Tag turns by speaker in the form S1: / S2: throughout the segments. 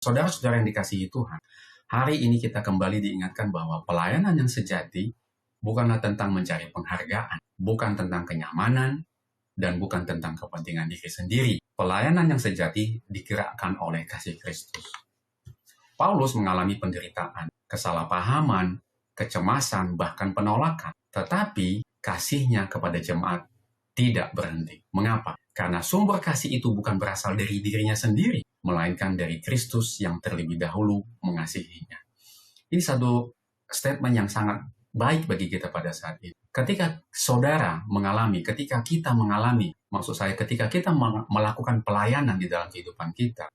S1: Saudara-saudara yang dikasihi Tuhan, hari ini kita kembali diingatkan bahwa pelayanan yang sejati bukanlah tentang mencari penghargaan, bukan tentang kenyamanan, dan bukan tentang kepentingan diri sendiri. Pelayanan yang sejati digerakkan oleh kasih Kristus. Paulus mengalami penderitaan, kesalahpahaman, kecemasan, bahkan penolakan. Tetapi kasihnya kepada jemaat tidak berhenti. Mengapa? Karena sumber kasih itu bukan berasal dari dirinya sendiri, melainkan dari Kristus yang terlebih dahulu mengasihinya. Ini satu statement yang sangat baik bagi kita pada saat ini. Ketika kita mengalami, maksud saya ketika kita melakukan pelayanan di dalam kehidupan kita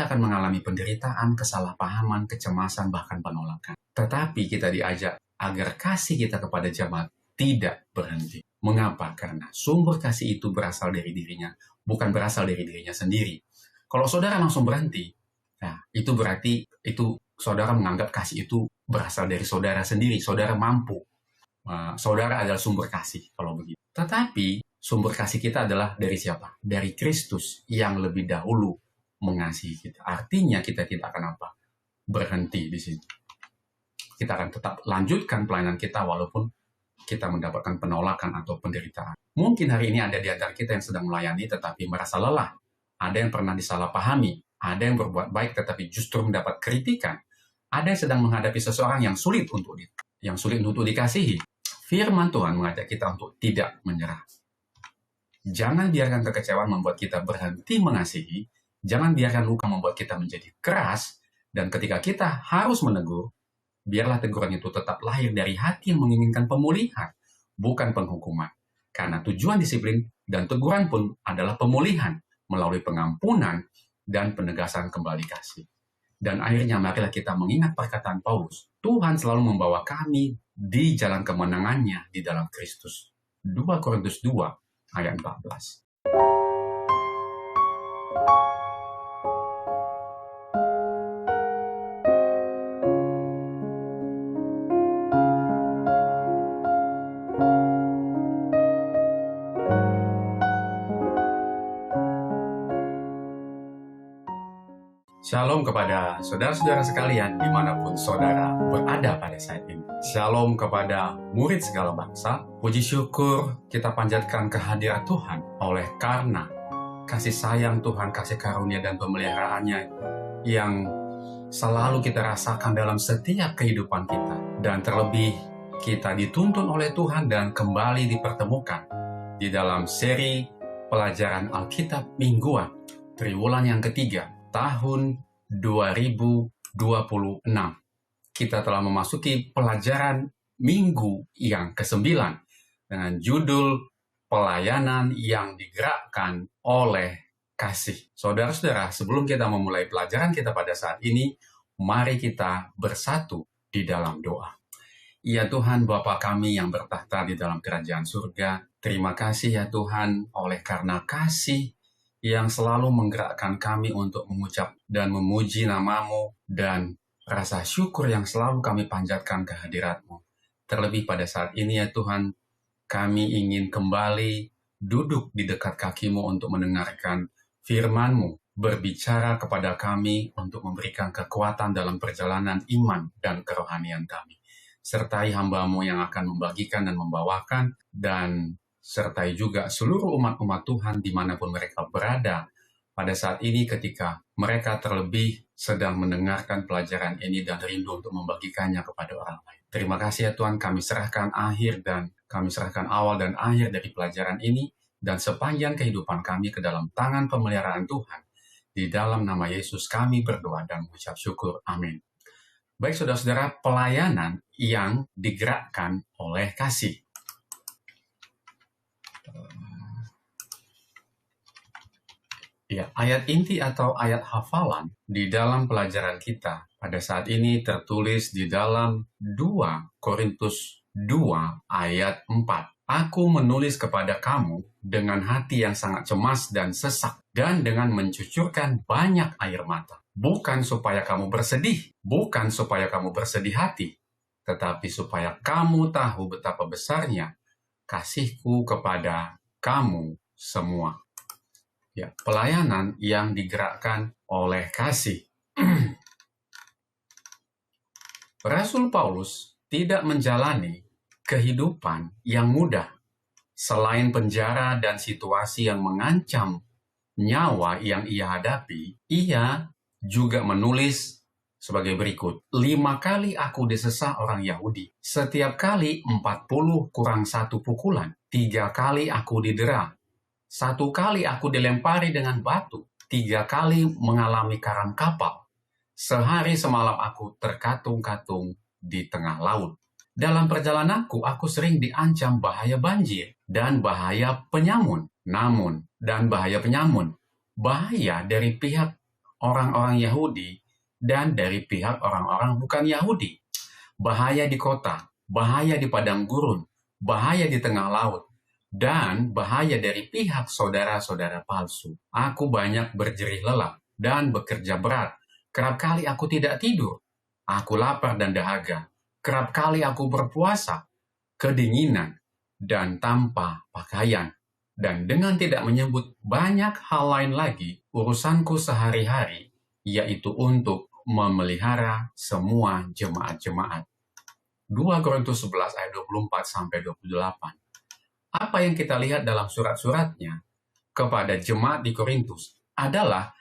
S1: akan mengalami penderitaan, kesalahpahaman, kecemasan, bahkan penolakan. Tetapi kita diajak agar kasih kita kepada jemaat tidak berhenti. Mengapa? Karena sumber kasih itu berasal dari dirinya, bukan berasal dari dirinya sendiri. Kalau saudara langsung berhenti, nah, itu berarti saudara menganggap kasih itu berasal dari saudara sendiri, saudara mampu. Saudara adalah sumber kasih, kalau begitu. Tetapi sumber kasih kita adalah dari siapa? Dari Kristus yang lebih dahulu mengasihi kita. Artinya kita tidak akan berhenti di sini. Kita akan tetap lanjutkan pelayanan kita walaupun kita mendapatkan penolakan atau penderitaan. Mungkin hari ini ada di antara kita yang sedang melayani tetapi merasa lelah. Ada yang pernah disalahpahami. Ada yang berbuat baik tetapi justru mendapat kritikan. Ada yang sedang menghadapi seseorang yang sulit untuk dikasihi. Firman Tuhan mengajak kita untuk tidak menyerah. Jangan biarkan kekecewaan membuat kita berhenti mengasihi. Jangan biarkan luka membuat kita menjadi keras. Dan ketika kita harus menegur, biarlah teguran itu tetap lahir dari hati yang menginginkan pemulihan, bukan penghukuman. Karena tujuan disiplin dan teguran pun adalah pemulihan melalui pengampunan dan penegasan kembali kasih. Dan akhirnya marilah kita mengingat perkataan Paulus. Tuhan selalu membawa kami di jalan kemenangannya di dalam Kristus. 2 Korintus 2 ayat 14. Shalom kepada saudara-saudara sekalian dimanapun saudara berada pada saat ini. Shalom kepada murid segala bangsa. Puji syukur kita panjatkan kehadiran Tuhan oleh karena kasih sayang Tuhan, kasih karunia dan pemeliharaannya yang selalu kita rasakan dalam setiap kehidupan kita. Dan terlebih kita dituntun oleh Tuhan dan kembali dipertemukan di dalam seri pelajaran Alkitab mingguan triwulan yang ketiga tahun 2026. Kita telah memasuki pelajaran minggu yang ke-9 dengan judul pelayanan yang digerakkan oleh kasih. Saudara-saudara, sebelum kita memulai pelajaran kita pada saat ini, mari kita bersatu di dalam doa. Ya Tuhan, Bapa kami yang bertahta di dalam kerajaan surga, terima kasih ya Tuhan oleh karena kasih yang selalu menggerakkan kami untuk mengucap dan memuji nama-Mu dan rasa syukur yang selalu kami panjatkan ke hadirat-Mu. Terlebih pada saat ini ya Tuhan, kami ingin kembali duduk di dekat kaki-Mu untuk mendengarkan firman-Mu, berbicara kepada kami untuk memberikan kekuatan dalam perjalanan iman dan kerohanian kami. Sertai hamba-Mu yang akan membagikan dan membawakan, dan sertai juga seluruh umat-umat Tuhan dimanapun mereka berada pada saat ini ketika mereka terlebih sedang mendengarkan pelajaran ini dan rindu untuk membagikannya kepada orang lain. Terima kasih ya Tuhan, kami serahkan awal dan akhir dari pelajaran ini dan sepanjang kehidupan kami ke dalam tangan pemeliharaan Tuhan. Di dalam nama Yesus kami berdoa dan mengucap syukur. Amin. Baik saudara-saudara, pelayanan yang digerakkan oleh kasih. Ya, ayat inti atau ayat hafalan di dalam pelajaran kita pada saat ini tertulis di dalam 2 Korintus 2 ayat 4. Aku menulis kepada kamu dengan hati yang sangat cemas dan sesak dan dengan mencucurkan banyak air mata. Bukan supaya kamu bersedih, bukan supaya kamu bersedih hati, tetapi supaya kamu tahu betapa besarnya kasihku kepada kamu semua. Ya, pelayanan yang digerakkan oleh kasih. Rasul Paulus tidak menjalani kehidupan yang mudah. Selain penjara dan situasi yang mengancam nyawa yang ia hadapi, ia juga menulis sebagai berikut. 5 kali aku disesah orang Yahudi. Setiap kali 40 kurang 1 pukulan. 3 kali aku didera. 1 kali aku dilempari dengan batu. 3 kali mengalami karam kapal. Sehari semalam aku terkatung-katung di tengah laut. Dalam perjalananku, aku sering diancam bahaya banjir dan bahaya penyamun. Bahaya dari pihak orang-orang Yahudi dan dari pihak orang-orang bukan Yahudi. Bahaya di kota, bahaya di padang gurun, bahaya di tengah laut, dan bahaya dari pihak saudara-saudara palsu. Aku banyak berjerih lelah dan bekerja berat. Kerap kali aku tidak tidur. Aku lapar dan dahaga. Kerap kali aku berpuasa, kedinginan, dan tanpa pakaian. Dan dengan tidak menyebut banyak hal lain lagi, urusanku sehari-hari, yaitu untuk memelihara semua jemaat-jemaat. 2 Korintus 11 ayat 24-28. Apa yang kita lihat dalam surat-suratnya kepada jemaat di Korintus adalah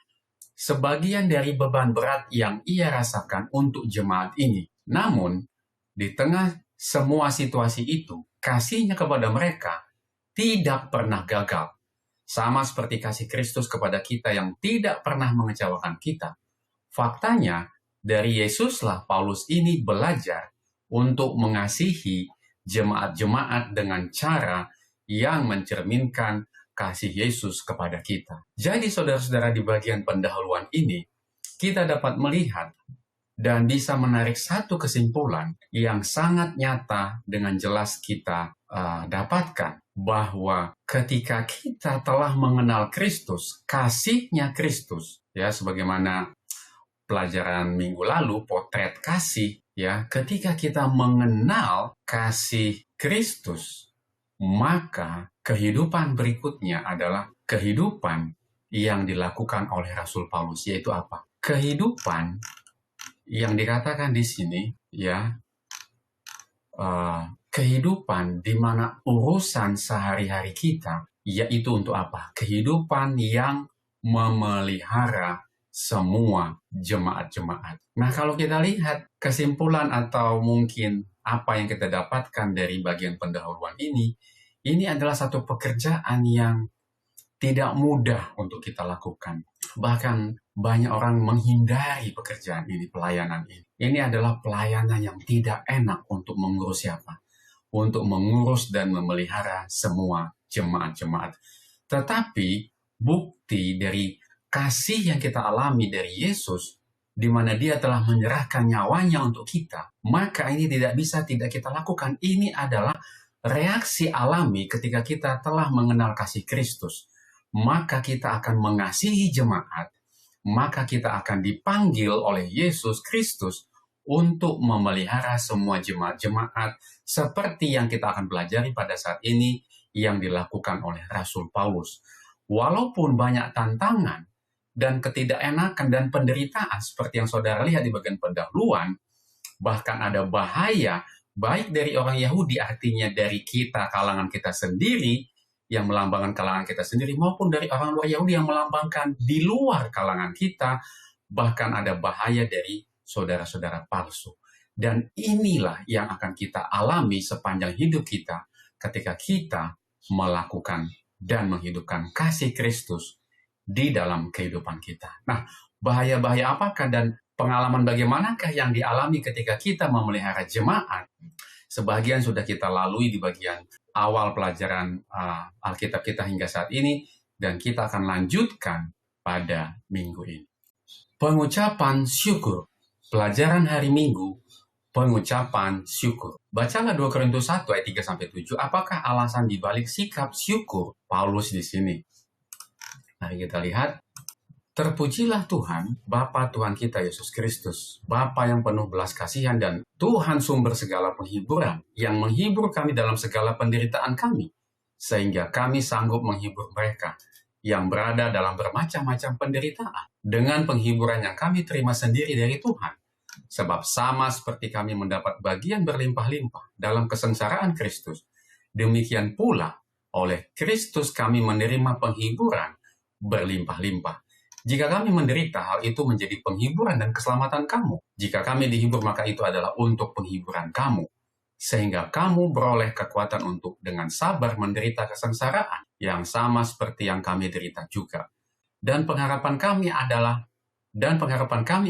S1: sebagian dari beban berat yang ia rasakan untuk jemaat ini. Namun, di tengah semua situasi itu, kasihnya kepada mereka tidak pernah gagal. Sama seperti kasih Kristus kepada kita yang tidak pernah mengecewakan kita. Faktanya, dari Yesuslah Paulus ini belajar untuk mengasihi jemaat-jemaat dengan cara yang mencerminkan kasih Yesus kepada kita. Jadi saudara-saudara, di bagian pendahuluan ini, kita dapat melihat dan bisa menarik satu kesimpulan yang sangat nyata dengan jelas kita dapatkan, bahwa ketika kita telah mengenal Kristus, kasihnya Kristus, ya, sebagaimana pelajaran minggu lalu, potret kasih, ya, ketika kita mengenal kasih Kristus, maka kehidupan berikutnya adalah kehidupan yang dilakukan oleh Rasul Paulus, yaitu apa? Kehidupan yang dikatakan di sini, ya, kehidupan di mana urusan sehari-hari kita, yaitu untuk apa? Kehidupan yang memelihara semua jemaat-jemaat. Nah, kalau kita lihat kesimpulan atau mungkin apa yang kita dapatkan dari bagian pendahuluan ini adalah satu pekerjaan yang tidak mudah untuk kita lakukan. Bahkan banyak orang menghindari pekerjaan ini, pelayanan ini. Ini adalah pelayanan yang tidak enak untuk mengurus siapa? Untuk mengurus dan memelihara semua jemaat-jemaat. Tetapi bukti dari kasih yang kita alami dari Yesus, di mana dia telah menyerahkan nyawanya untuk kita, maka ini tidak bisa tidak kita lakukan. Ini adalah reaksi alami ketika kita telah mengenal kasih Kristus. Maka kita akan mengasihi jemaat, maka kita akan dipanggil oleh Yesus Kristus untuk memelihara semua jemaat-jemaat seperti yang kita akan pelajari pada saat ini yang dilakukan oleh Rasul Paulus. Walaupun banyak tantangan dan ketidakenakan dan penderitaan seperti yang saudara lihat di bagian pendahuluan, bahkan ada bahaya baik dari orang Yahudi, artinya dari kita, kalangan kita sendiri, yang melambangkan kalangan kita sendiri, maupun dari orang luar Yahudi yang melambangkan di luar kalangan kita, bahkan ada bahaya dari saudara-saudara palsu. Dan inilah yang akan kita alami sepanjang hidup kita ketika kita melakukan dan menghidupkan kasih Kristus di dalam kehidupan kita. Nah, bahaya-bahaya apakah dan pengalaman bagaimanakah yang dialami ketika kita memelihara jemaat? Sebagian sudah kita lalui di bagian awal pelajaran Alkitab kita hingga saat ini, dan kita akan lanjutkan pada minggu ini. Pengucapan syukur. Pelajaran hari Minggu, pengucapan syukur. Bacalah 2 Korintus 1 ayat 3-7. Apakah alasan dibalik sikap syukur Paulus di sini? Mari kita lihat. Terpujilah Tuhan, Bapa Tuhan kita Yesus Kristus, Bapa yang penuh belas kasihan dan Tuhan sumber segala penghiburan, yang menghibur kami dalam segala penderitaan kami, sehingga kami sanggup menghibur mereka yang berada dalam bermacam-macam penderitaan, dengan penghiburan yang kami terima sendiri dari Tuhan. Sebab sama seperti kami mendapat bagian berlimpah-limpah dalam kesengsaraan Kristus, demikian pula oleh Kristus kami menerima penghiburan berlimpah-limpah. Jika kami menderita, hal itu menjadi penghiburan dan keselamatan kamu. Jika kami dihibur, maka itu adalah untuk penghiburan kamu, sehingga kamu beroleh kekuatan untuk dengan sabar menderita kesengsaraan yang sama seperti yang kami derita juga. Dan pengharapan kami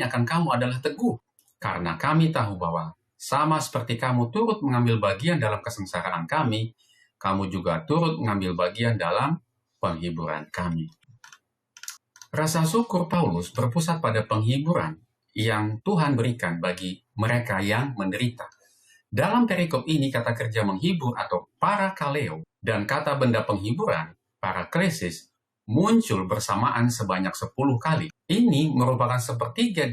S1: akan kamu adalah teguh, karena kami tahu bahwa sama seperti kamu turut mengambil bagian dalam kesengsaraan kami, kamu juga turut mengambil bagian dalam penghiburan kami. Rasa syukur Paulus berpusat pada penghiburan yang Tuhan berikan bagi mereka yang menderita. Dalam perikop ini, kata kerja menghibur atau parakaleo dan kata benda penghiburan, paraklesis, muncul bersamaan sebanyak 10 kali. Ini merupakan sepertiga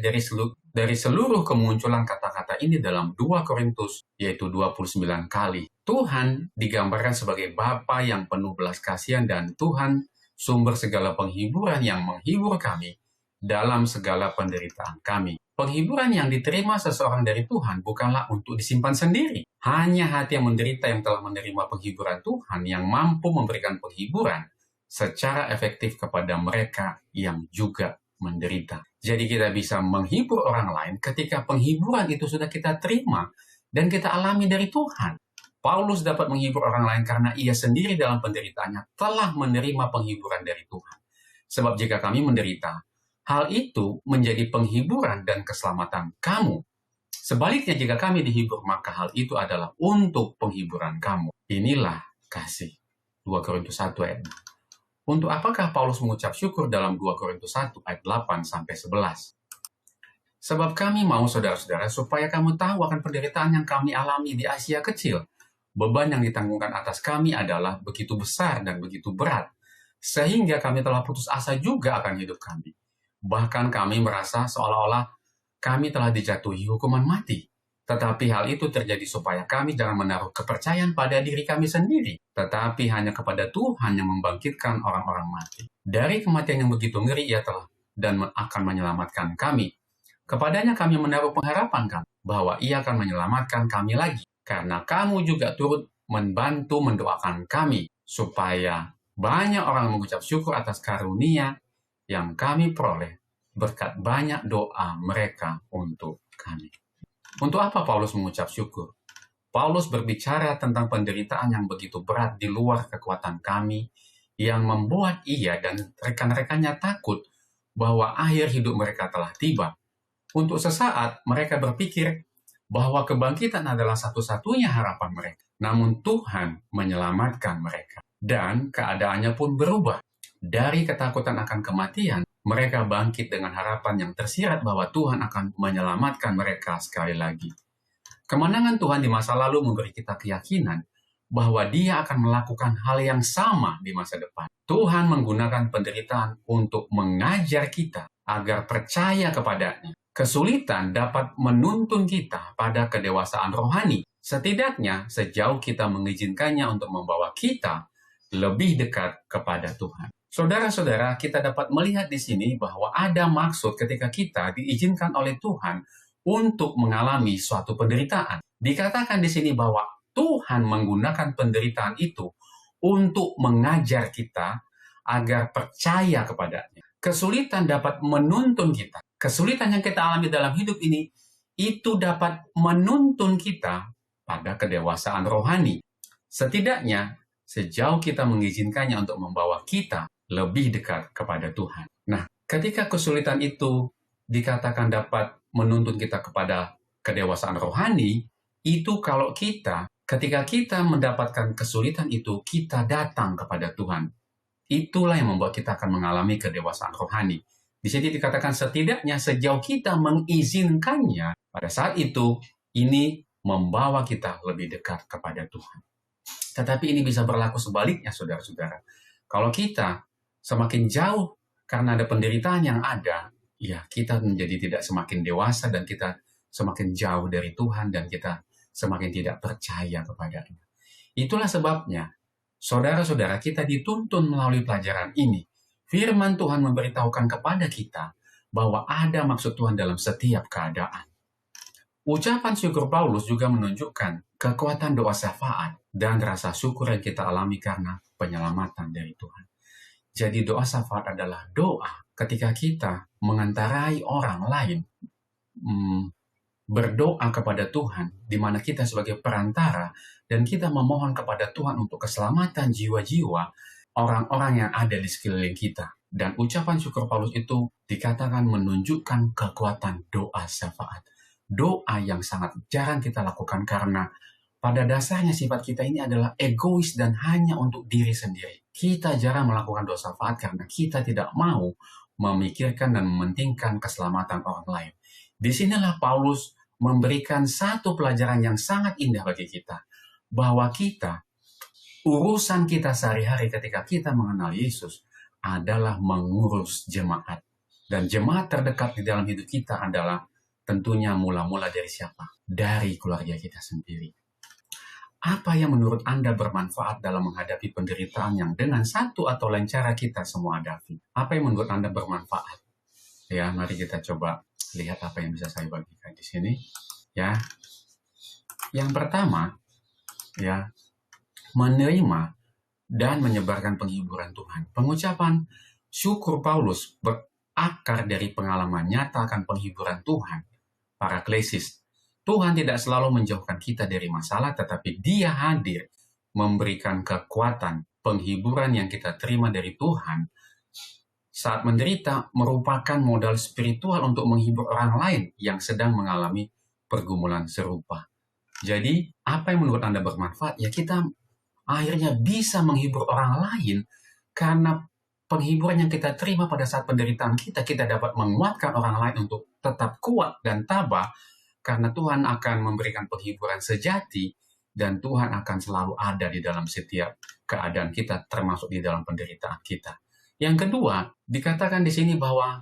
S1: dari seluruh kemunculan kata-kata ini dalam 2 Korintus, yaitu 29 kali. Tuhan digambarkan sebagai Bapa yang penuh belas kasihan dan Tuhan sumber segala penghiburan yang menghibur kami dalam segala penderitaan kami. Penghiburan yang diterima seseorang dari Tuhan bukanlah untuk disimpan sendiri. Hanya hati yang menderita yang telah menerima penghiburan Tuhan yang mampu memberikan penghiburan secara efektif kepada mereka yang juga menderita. Jadi kita bisa menghibur orang lain ketika penghiburan itu sudah kita terima dan kita alami dari Tuhan. Paulus dapat menghibur orang lain karena ia sendiri dalam penderitaannya telah menerima penghiburan dari Tuhan. Sebab jika kami menderita, hal itu menjadi penghiburan dan keselamatan kamu. Sebaliknya jika kami dihibur, maka hal itu adalah untuk penghiburan kamu. Inilah kasih. 2 Korintus 1 ayat 6. Untuk apakah Paulus mengucap syukur dalam 2 Korintus 1 ayat 8-11? Sebab kami mau saudara-saudara supaya kamu tahu akan penderitaan yang kami alami di Asia Kecil. Beban yang ditanggungkan atas kami adalah begitu besar dan begitu berat, sehingga kami telah putus asa juga akan hidup kami. Bahkan kami merasa seolah-olah kami telah dijatuhi hukuman mati. Tetapi hal itu terjadi supaya kami jangan menaruh kepercayaan pada diri kami sendiri, tetapi hanya kepada Tuhan yang membangkitkan orang-orang mati. Dari kematian yang begitu ngeri ia telah dan akan menyelamatkan kami. Kepadanya kami menaruh pengharapan kami, bahwa ia akan menyelamatkan kami lagi. Karena kamu juga turut membantu mendoakan kami, supaya banyak orang mengucap syukur atas karunia yang kami peroleh berkat banyak doa mereka untuk kami. Untuk apa Paulus mengucap syukur? Paulus berbicara tentang penderitaan yang begitu berat di luar kekuatan kami, yang membuat ia dan rekan-rekannya takut bahwa akhir hidup mereka telah tiba. Untuk sesaat mereka berpikir bahwa kebangkitan adalah satu-satunya harapan mereka. Namun Tuhan menyelamatkan mereka. Dan keadaannya pun berubah. Dari ketakutan akan kematian, mereka bangkit dengan harapan yang tersirat bahwa Tuhan akan menyelamatkan mereka sekali lagi. Kemenangan Tuhan di masa lalu memberi kita keyakinan bahwa Dia akan melakukan hal yang sama di masa depan. Tuhan menggunakan penderitaan untuk mengajar kita agar percaya kepada-Nya. Kesulitan dapat menuntun kita pada kedewasaan rohani, setidaknya sejauh kita mengizinkannya untuk membawa kita lebih dekat kepada Tuhan. Saudara-saudara, kita dapat melihat di sini bahwa ada maksud ketika kita diizinkan oleh Tuhan untuk mengalami suatu penderitaan. Dikatakan di sini bahwa Tuhan menggunakan penderitaan itu untuk mengajar kita agar percaya kepada-Nya. Kesulitan dapat menuntun kita. Kesulitan yang kita alami dalam hidup ini, itu dapat menuntun kita pada kedewasaan rohani. Setidaknya, sejauh kita mengizinkannya untuk membawa kita lebih dekat kepada Tuhan. Nah, ketika kesulitan itu dikatakan dapat menuntun kita kepada kedewasaan rohani, itu kalau ketika kita mendapatkan kesulitan itu, kita datang kepada Tuhan. Itulah yang membuat kita akan mengalami kedewasaan rohani. Di sini dikatakan setidaknya sejauh kita mengizinkannya, pada saat itu, ini membawa kita lebih dekat kepada Tuhan. Tetapi ini bisa berlaku sebaliknya, saudara-saudara. Kalau kita semakin jauh karena ada penderitaan yang ada, ya kita menjadi tidak semakin dewasa dan kita semakin jauh dari Tuhan dan kita semakin tidak percaya kepada-Nya. Itulah sebabnya, saudara-saudara, kita dituntun melalui pelajaran ini. Firman Tuhan memberitahukan kepada kita bahwa ada maksud Tuhan dalam setiap keadaan. Ucapan syukur Paulus juga menunjukkan kekuatan doa syafaat dan rasa syukur yang kita alami karena penyelamatan dari Tuhan. Jadi doa syafaat adalah doa ketika kita mengantarai orang lain berdoa kepada Tuhan, di mana kita sebagai perantara dan kita memohon kepada Tuhan untuk keselamatan jiwa-jiwa orang-orang yang ada di sekeliling kita. Dan ucapan syukur Paulus itu dikatakan menunjukkan kekuatan doa syafaat. Doa yang sangat jarang kita lakukan karena pada dasarnya sifat kita ini adalah egois dan hanya untuk diri sendiri. Kita jarang melakukan doa syafaat karena kita tidak mau memikirkan dan mementingkan keselamatan orang lain. Disinilah Paulus memberikan satu pelajaran yang sangat indah bagi kita. Bahwa urusan kita sehari-hari ketika kita mengenal Yesus adalah mengurus jemaat. Dan jemaat terdekat di dalam hidup kita adalah tentunya mula-mula dari siapa? Dari keluarga kita sendiri. Apa yang menurut Anda bermanfaat dalam menghadapi penderitaan yang dengan satu atau lain cara kita semua hadapi? Apa yang menurut Anda bermanfaat? Ya, mari kita coba lihat apa yang bisa saya bagikan di sini. Ya, yang pertama, ya, menerima dan menyebarkan penghiburan Tuhan. Pengucapan syukur Paulus berakar dari pengalaman nyata akan penghiburan Tuhan. Paraklesis. Tuhan tidak selalu menjauhkan kita dari masalah, tetapi Dia hadir memberikan kekuatan, penghiburan yang kita terima dari Tuhan saat menderita merupakan modal spiritual untuk menghibur orang lain yang sedang mengalami pergumulan serupa. Jadi, apa yang menurut Anda bermanfaat? Ya, kita akhirnya bisa menghibur orang lain karena penghiburan yang kita terima pada saat penderitaan kita dapat menguatkan orang lain untuk tetap kuat dan tabah karena Tuhan akan memberikan penghiburan sejati dan Tuhan akan selalu ada di dalam setiap keadaan kita termasuk di dalam penderitaan kita. Yang kedua, dikatakan di sini bahwa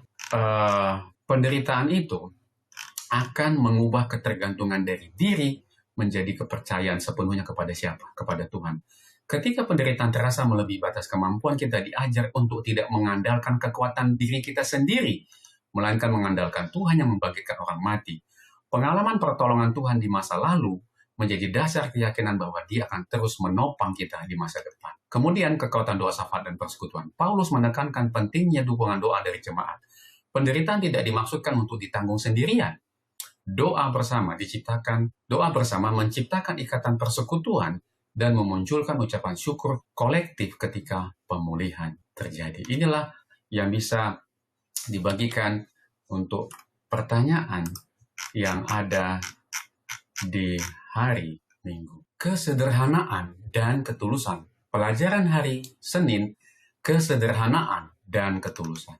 S1: penderitaan itu akan mengubah ketergantungan dari diri menjadi kepercayaan sepenuhnya kepada siapa? Kepada Tuhan. Ketika penderitaan terasa melebihi batas kemampuan, kita diajar untuk tidak mengandalkan kekuatan diri kita sendiri, melainkan mengandalkan Tuhan yang membangkitkan orang mati. Pengalaman pertolongan Tuhan di masa lalu menjadi dasar keyakinan bahwa Dia akan terus menopang kita di masa depan. Kemudian kekuatan doa syafaat dan persekutuan. Paulus menekankan pentingnya dukungan doa dari jemaat. Penderitaan tidak dimaksudkan untuk ditanggung sendirian. Doa bersama menciptakan ikatan persekutuan dan memunculkan ucapan syukur kolektif ketika pemulihan terjadi. Inilah yang bisa dibagikan untuk pertanyaan yang ada di hari Minggu. Kesederhanaan dan ketulusan. Pelajaran hari Senin, kesederhanaan dan ketulusan.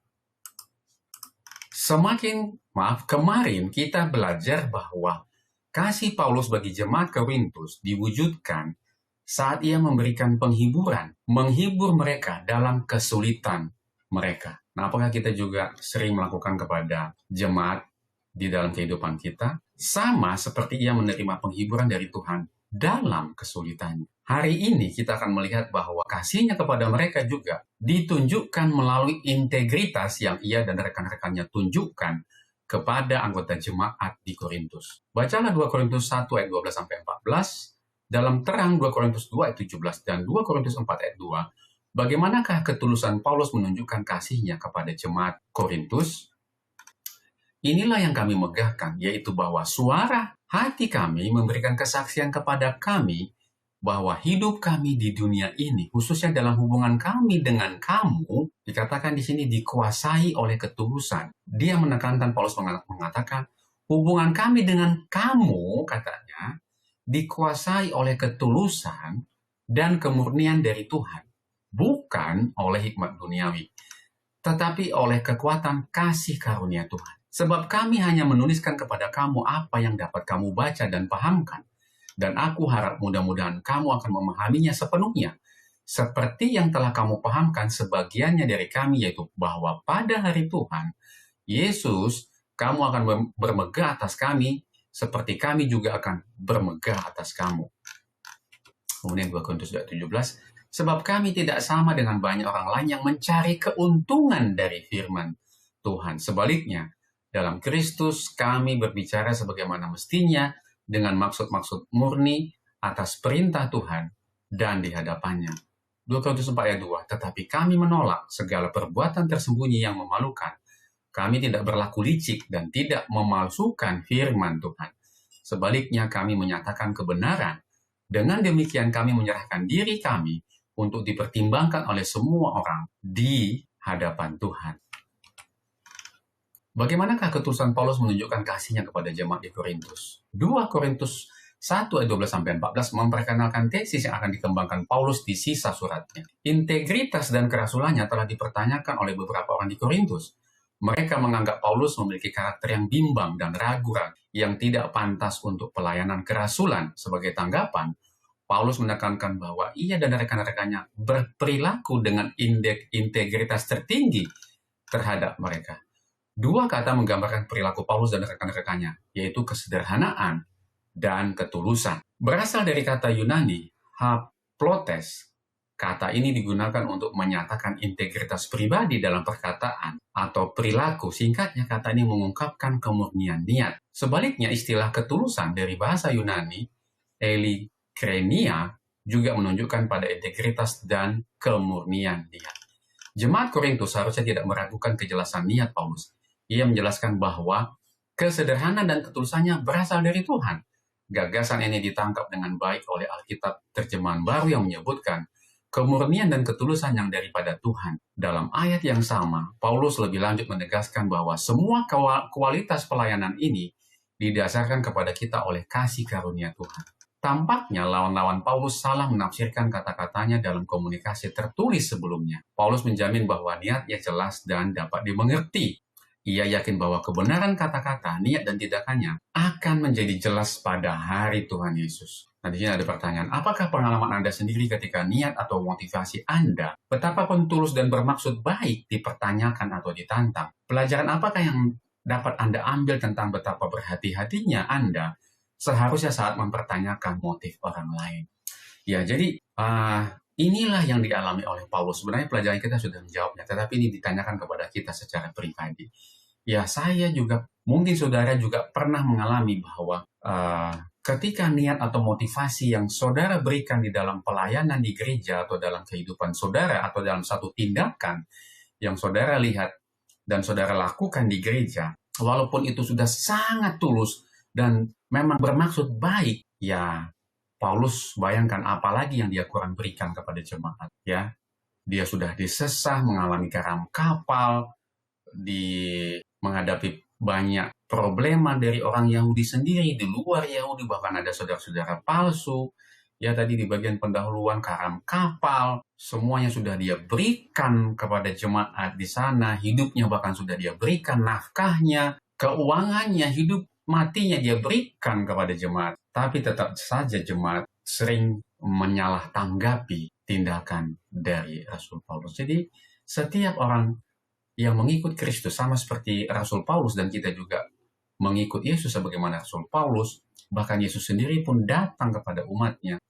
S1: Kemarin kita belajar bahwa kasih Paulus bagi jemaat Korintus diwujudkan saat ia memberikan penghiburan, menghibur mereka dalam kesulitan mereka. Nah, apakah kita juga sering melakukan kepada jemaat di dalam kehidupan kita? Sama seperti ia menerima penghiburan dari Tuhan dalam kesulitannya. Hari ini kita akan melihat bahwa kasihnya kepada mereka juga ditunjukkan melalui integritas yang ia dan rekan-rekannya tunjukkan kepada anggota jemaat di Korintus. Bacalah 2 Korintus 1 ayat 12-14, dalam terang 2 Korintus 2 ayat 17 dan 2 Korintus 4 ayat 2, bagaimanakah ketulusan Paulus menunjukkan kasihnya kepada jemaat Korintus? Inilah yang kami megahkan, yaitu bahwa suara hati kami memberikan kesaksian kepada kami bahwa hidup kami di dunia ini, khususnya dalam hubungan kami dengan kamu, dikatakan di sini dikuasai oleh ketulusan. Dia menekankan, Paulus mengatakan, hubungan kami dengan kamu, katanya, dikuasai oleh ketulusan dan kemurnian dari Tuhan, bukan oleh hikmat duniawi, tetapi oleh kekuatan kasih karunia Tuhan. Sebab kami hanya menuliskan kepada kamu apa yang dapat kamu baca dan pahamkan, dan aku harap mudah-mudahan kamu akan memahaminya sepenuhnya, seperti yang telah kamu pahamkan sebagiannya dari kami, yaitu bahwa pada hari Tuhan, Yesus, kamu akan bermegah atas kami, seperti kami juga akan bermegah atas kamu. Kemudian 2 Korintus 17, sebab kami tidak sama dengan banyak orang lain yang mencari keuntungan dari firman Tuhan. Sebaliknya, Dalam Kristus kami berbicara sebagaimana mestinya dengan maksud-maksud murni atas perintah Tuhan dan di hadapannya. 2 Korintus 4 ayat 2, tetapi kami menolak segala perbuatan tersembunyi yang memalukan. Kami tidak berlaku licik dan tidak memalsukan firman Tuhan. Sebaliknya kami menyatakan kebenaran. Dengan demikian kami menyerahkan diri kami untuk dipertimbangkan oleh semua orang di hadapan Tuhan. Bagaimanakah ketulusan Paulus menunjukkan kasihnya kepada jemaat di Korintus? 2 Korintus 1 ayat 12-14 memperkenalkan tesis yang akan dikembangkan Paulus di sisa suratnya. Integritas dan kerasulannya telah dipertanyakan oleh beberapa orang di Korintus. Mereka menganggap Paulus memiliki karakter yang bimbang dan ragu-ragu, yang tidak pantas untuk pelayanan kerasulan. Sebagai tanggapan, Paulus menekankan bahwa ia dan rekan-rekannya berperilaku dengan indeks integritas tertinggi terhadap mereka. Dua kata menggambarkan perilaku Paulus dan rekan-rekannya, yaitu kesederhanaan dan ketulusan. Berasal dari kata Yunani, haplotes. Kata ini digunakan untuk menyatakan integritas pribadi dalam perkataan atau perilaku. Singkatnya, kata ini mengungkapkan kemurnian niat. Sebaliknya, istilah ketulusan dari bahasa Yunani, eilikrenia, juga menunjukkan pada integritas dan kemurnian niat. Jemaat Korintus seharusnya tidak meragukan kejelasan niat Paulus. Ia menjelaskan bahwa kesederhanaan dan ketulusannya berasal dari Tuhan. Gagasan ini ditangkap dengan baik oleh Alkitab terjemahan baru yang menyebutkan kemurnian dan ketulusan yang daripada Tuhan. Dalam ayat yang sama, Paulus lebih lanjut menegaskan bahwa semua kualitas pelayanan ini didasarkan kepada kita oleh kasih karunia Tuhan. Tampaknya lawan-lawan Paulus salah menafsirkan kata-katanya dalam komunikasi tertulis sebelumnya. Paulus menjamin bahwa niatnya jelas dan dapat dimengerti. Ia yakin bahwa kebenaran kata-kata, niat, dan tindakannya akan menjadi jelas pada hari Tuhan Yesus. Nah, di sini ada pertanyaan, apakah pengalaman Anda sendiri ketika niat atau motivasi Anda, betapapun tulus dan bermaksud baik, dipertanyakan atau ditantang? Pelajaran apakah yang dapat Anda ambil tentang betapa berhati-hatinya Anda seharusnya saat mempertanyakan motif orang lain? Ya, jadi inilah yang dialami oleh Paulus. Sebenarnya pelajaran kita sudah menjawabnya, tetapi ini ditanyakan kepada kita secara pribadi. Ya, saya juga, mungkin saudara juga pernah mengalami bahwa ketika niat atau motivasi yang saudara berikan di dalam pelayanan di gereja atau dalam kehidupan saudara atau dalam satu tindakan yang saudara lihat dan saudara lakukan di gereja, walaupun itu sudah sangat tulus dan memang bermaksud baik, ya Paulus bayangkan apalagi yang dia kurang berikan kepada jemaat, ya. Dia sudah disesah, mengalami garam kapal, menghadapi banyak problema dari orang Yahudi sendiri, di luar Yahudi, bahkan ada saudara-saudara palsu. Ya, tadi di bagian pendahuluan garam kapal, semuanya sudah dia berikan kepada jemaat di sana, hidupnya bahkan sudah dia berikan, nafkahnya, keuangannya, hidup matinya dia berikan kepada jemaat. Tapi tetap saja jemaat sering menyalah-tanggapi tindakan dari Rasul Paulus. Jadi setiap orang yang mengikut Kristus sama seperti Rasul Paulus, dan kita juga mengikut Yesus sebagaimana Rasul Paulus, bahkan Yesus sendiri pun datang kepada umatnya.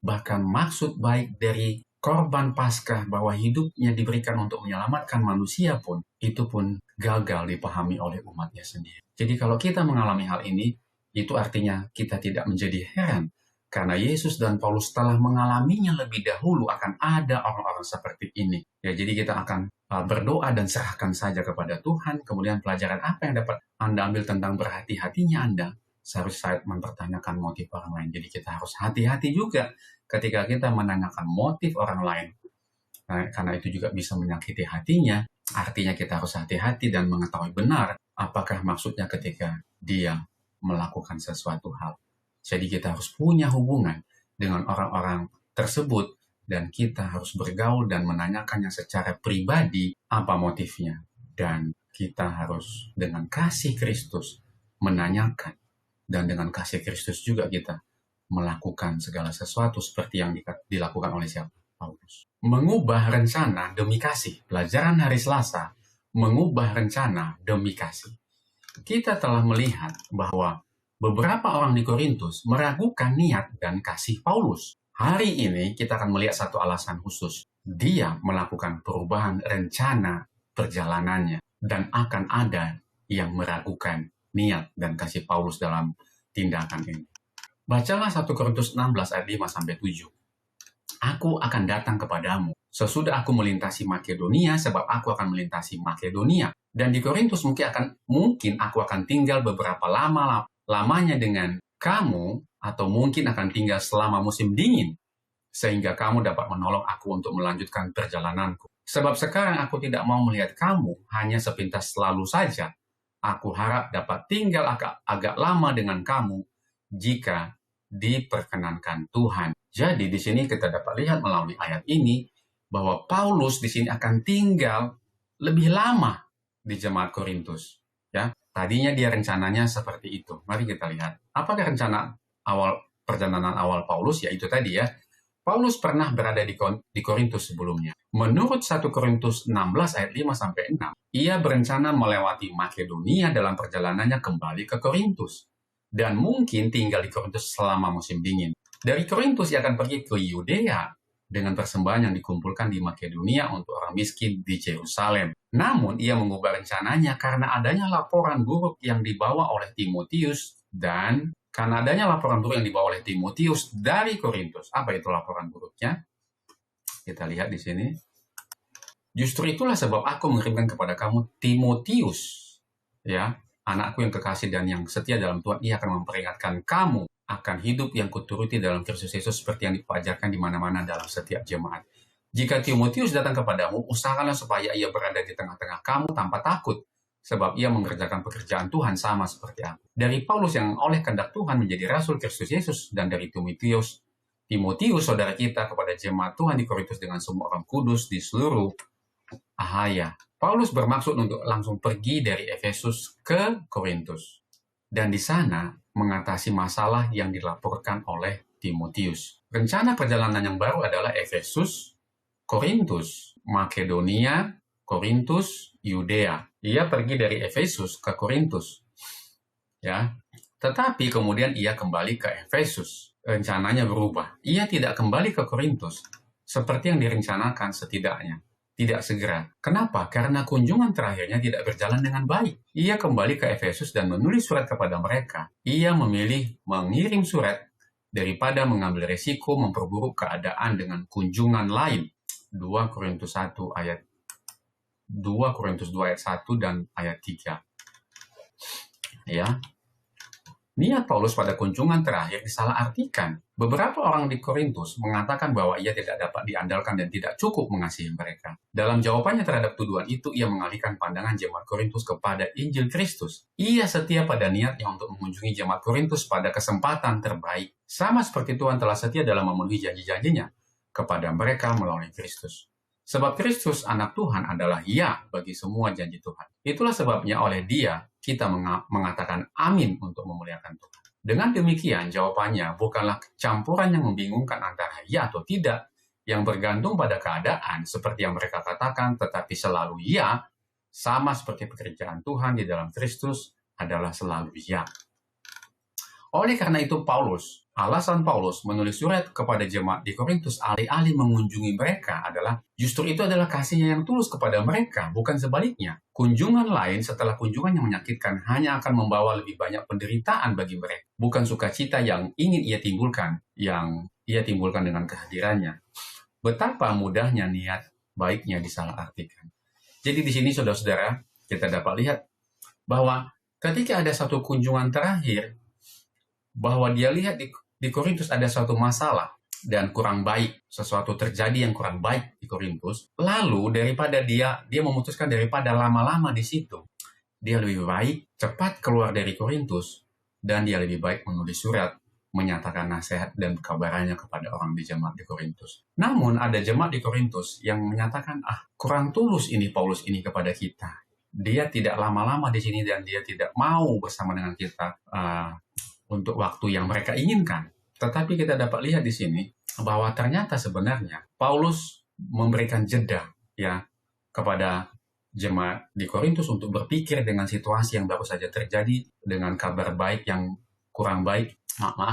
S1: Bahkan maksud baik dari korban Paskah bahwa hidupnya diberikan untuk menyelamatkan manusia pun, itu pun gagal dipahami oleh umatnya sendiri. Jadi kalau kita mengalami hal ini, itu artinya kita tidak menjadi heran, karena Yesus dan Paulus telah mengalaminya lebih dahulu akan ada orang-orang seperti ini. Ya, jadi kita akan berdoa dan serahkan saja kepada Tuhan. Kemudian pelajaran apa yang dapat Anda ambil tentang berhati-hatinya Anda? Seharusnya saya mempertanyakan motif orang lain. Jadi kita harus hati-hati juga ketika kita menanyakan motif orang lain. Nah, karena itu juga bisa menyakiti hatinya. Artinya kita harus hati-hati dan mengetahui benar apakah maksudnya ketika dia melakukan sesuatu hal. Jadi kita harus punya hubungan dengan orang-orang tersebut dan kita harus bergaul dan menanyakannya secara pribadi apa motifnya. Dan kita harus dengan kasih Kristus menanyakan, dan dengan kasih Kristus juga kita melakukan segala sesuatu seperti yang dilakukan oleh siapa? Paulus. Mengubah rencana demi kasih. Pelajaran hari Selasa, mengubah rencana demi kasih. Kita telah melihat bahwa beberapa orang di Korintus meragukan niat dan kasih Paulus. Hari ini kita akan melihat satu alasan khusus. Dia melakukan perubahan rencana perjalanannya dan akan ada yang meragukan niat dan kasih Paulus dalam tindakan ini. Bacalah 1 Korintus 16 ayat 5-7. Aku akan datang kepadamu sesudah aku melintasi Makedonia, sebab aku akan melintasi Makedonia. Dan di Korintus mungkin aku akan tinggal beberapa lamanya dengan kamu, atau mungkin akan tinggal selama musim dingin, sehingga kamu dapat menolong aku untuk melanjutkan perjalananku. Sebab sekarang aku tidak mau melihat kamu hanya sepintas selalu saja. Aku harap dapat tinggal agak lama dengan kamu jika diperkenankan Tuhan. Jadi di sini kita dapat lihat melalui ayat ini bahwa Paulus di sini akan tinggal lebih lama di jemaat Korintus. Ya, tadinya dia rencananya seperti itu. Mari kita lihat. Apakah rencana perjalanan awal Paulus? Ya itu tadi ya. Paulus pernah berada di Korintus sebelumnya. Menurut 1 Korintus 16 ayat 5-6, ia berencana melewati Makedonia dalam perjalanannya kembali ke Korintus. Dan mungkin tinggal di Korintus selama musim dingin. Dari Korintus ia akan pergi ke Yudea dengan persembahan yang dikumpulkan di Makedonia untuk orang miskin di Yerusalem. Namun ia mengubah rencananya karena adanya laporan buruk yang dibawa oleh Timotius dari Korintus. Apa itu laporan buruknya? Kita lihat di sini. Justru itulah sebab aku mengirimkan kepada kamu Timotius, ya, anakku yang kekasih dan yang setia dalam Tuhan. Ia akan memperingatkan kamu akan hidup yang kuturuti dalam Kristus Yesus seperti yang diajarkan di mana-mana dalam setiap jemaat. Jika Timotius datang kepadamu, usahakanlah supaya ia berada di tengah-tengah kamu tanpa takut, sebab ia mengerjakan pekerjaan Tuhan sama seperti aku. Dari Paulus yang oleh kehendak Tuhan menjadi rasul Kristus Yesus, dan dari Timotius saudara kita, kepada jemaat Tuhan di Korintus dengan semua orang kudus di seluruh Ahaya. Paulus bermaksud untuk langsung pergi dari Efesus ke Korintus, dan di sana mengatasi masalah yang dilaporkan oleh Timotius. Rencana perjalanan yang baru adalah Efesus, Korintus, Makedonia, Korintus, Yudea. Ia pergi dari Efesus ke Korintus. Ya. Tetapi kemudian ia kembali ke Efesus. Rencananya berubah. Ia tidak kembali ke Korintus seperti yang direncanakan setidaknya. Tidak segera. Kenapa? Karena kunjungan terakhirnya tidak berjalan dengan baik. Ia kembali ke Efesus dan menulis surat kepada mereka. Ia memilih mengirim surat daripada mengambil resiko memperburuk keadaan dengan kunjungan lain. 2 Korintus 2 ayat 1 dan ayat 3. Ya. Niat Paulus pada kunjungan terakhir disalahartikan. Beberapa orang di Korintus mengatakan bahwa ia tidak dapat diandalkan dan tidak cukup mengasihi mereka. Dalam jawabannya terhadap tuduhan itu, ia mengalihkan pandangan jemaat Korintus kepada Injil Kristus. Ia setia pada niatnya untuk mengunjungi jemaat Korintus pada kesempatan terbaik. Sama seperti Tuhan telah setia dalam memenuhi janji-janjinya kepada mereka melalui Kristus. Sebab Kristus anak Tuhan adalah ya bagi semua janji Tuhan. Itulah sebabnya oleh Dia kita mengatakan amin untuk memuliakan Tuhan. Dengan demikian jawabannya bukanlah campuran yang membingungkan antara ya atau tidak, yang bergantung pada keadaan seperti yang mereka katakan, tetapi selalu ya, sama seperti pekerjaan Tuhan di dalam Kristus adalah selalu ya. Oleh karena itu alasan Paulus menulis surat kepada jemaat di Korintus alih-alih mengunjungi mereka adalah justru itu adalah kasihnya yang tulus kepada mereka, bukan sebaliknya. Kunjungan lain setelah kunjungan yang menyakitkan hanya akan membawa lebih banyak penderitaan bagi mereka, bukan sukacita yang ingin ia timbulkan dengan kehadirannya. Betapa mudahnya niat baiknya disalahartikan. Jadi di sini saudara-saudara kita dapat lihat bahwa ketika ada satu kunjungan terakhir, bahwa dia lihat di Korintus ada suatu masalah dan kurang baik, sesuatu terjadi yang kurang baik di Korintus, lalu daripada dia memutuskan daripada lama-lama di situ, dia lebih baik cepat keluar dari Korintus dan dia lebih baik menulis surat menyatakan nasihat dan kabarannya kepada orang di jemaat di Korintus. Namun ada jemaat di Korintus yang menyatakan, kurang tulus ini Paulus ini kepada kita. Dia tidak lama-lama di sini dan dia tidak mau bersama dengan kita untuk waktu yang mereka inginkan. Tetapi kita dapat lihat di sini bahwa ternyata sebenarnya Paulus memberikan jeda ya kepada jemaat di Korintus untuk berpikir dengan situasi yang baru saja terjadi, dengan kabar baik yang kurang baik,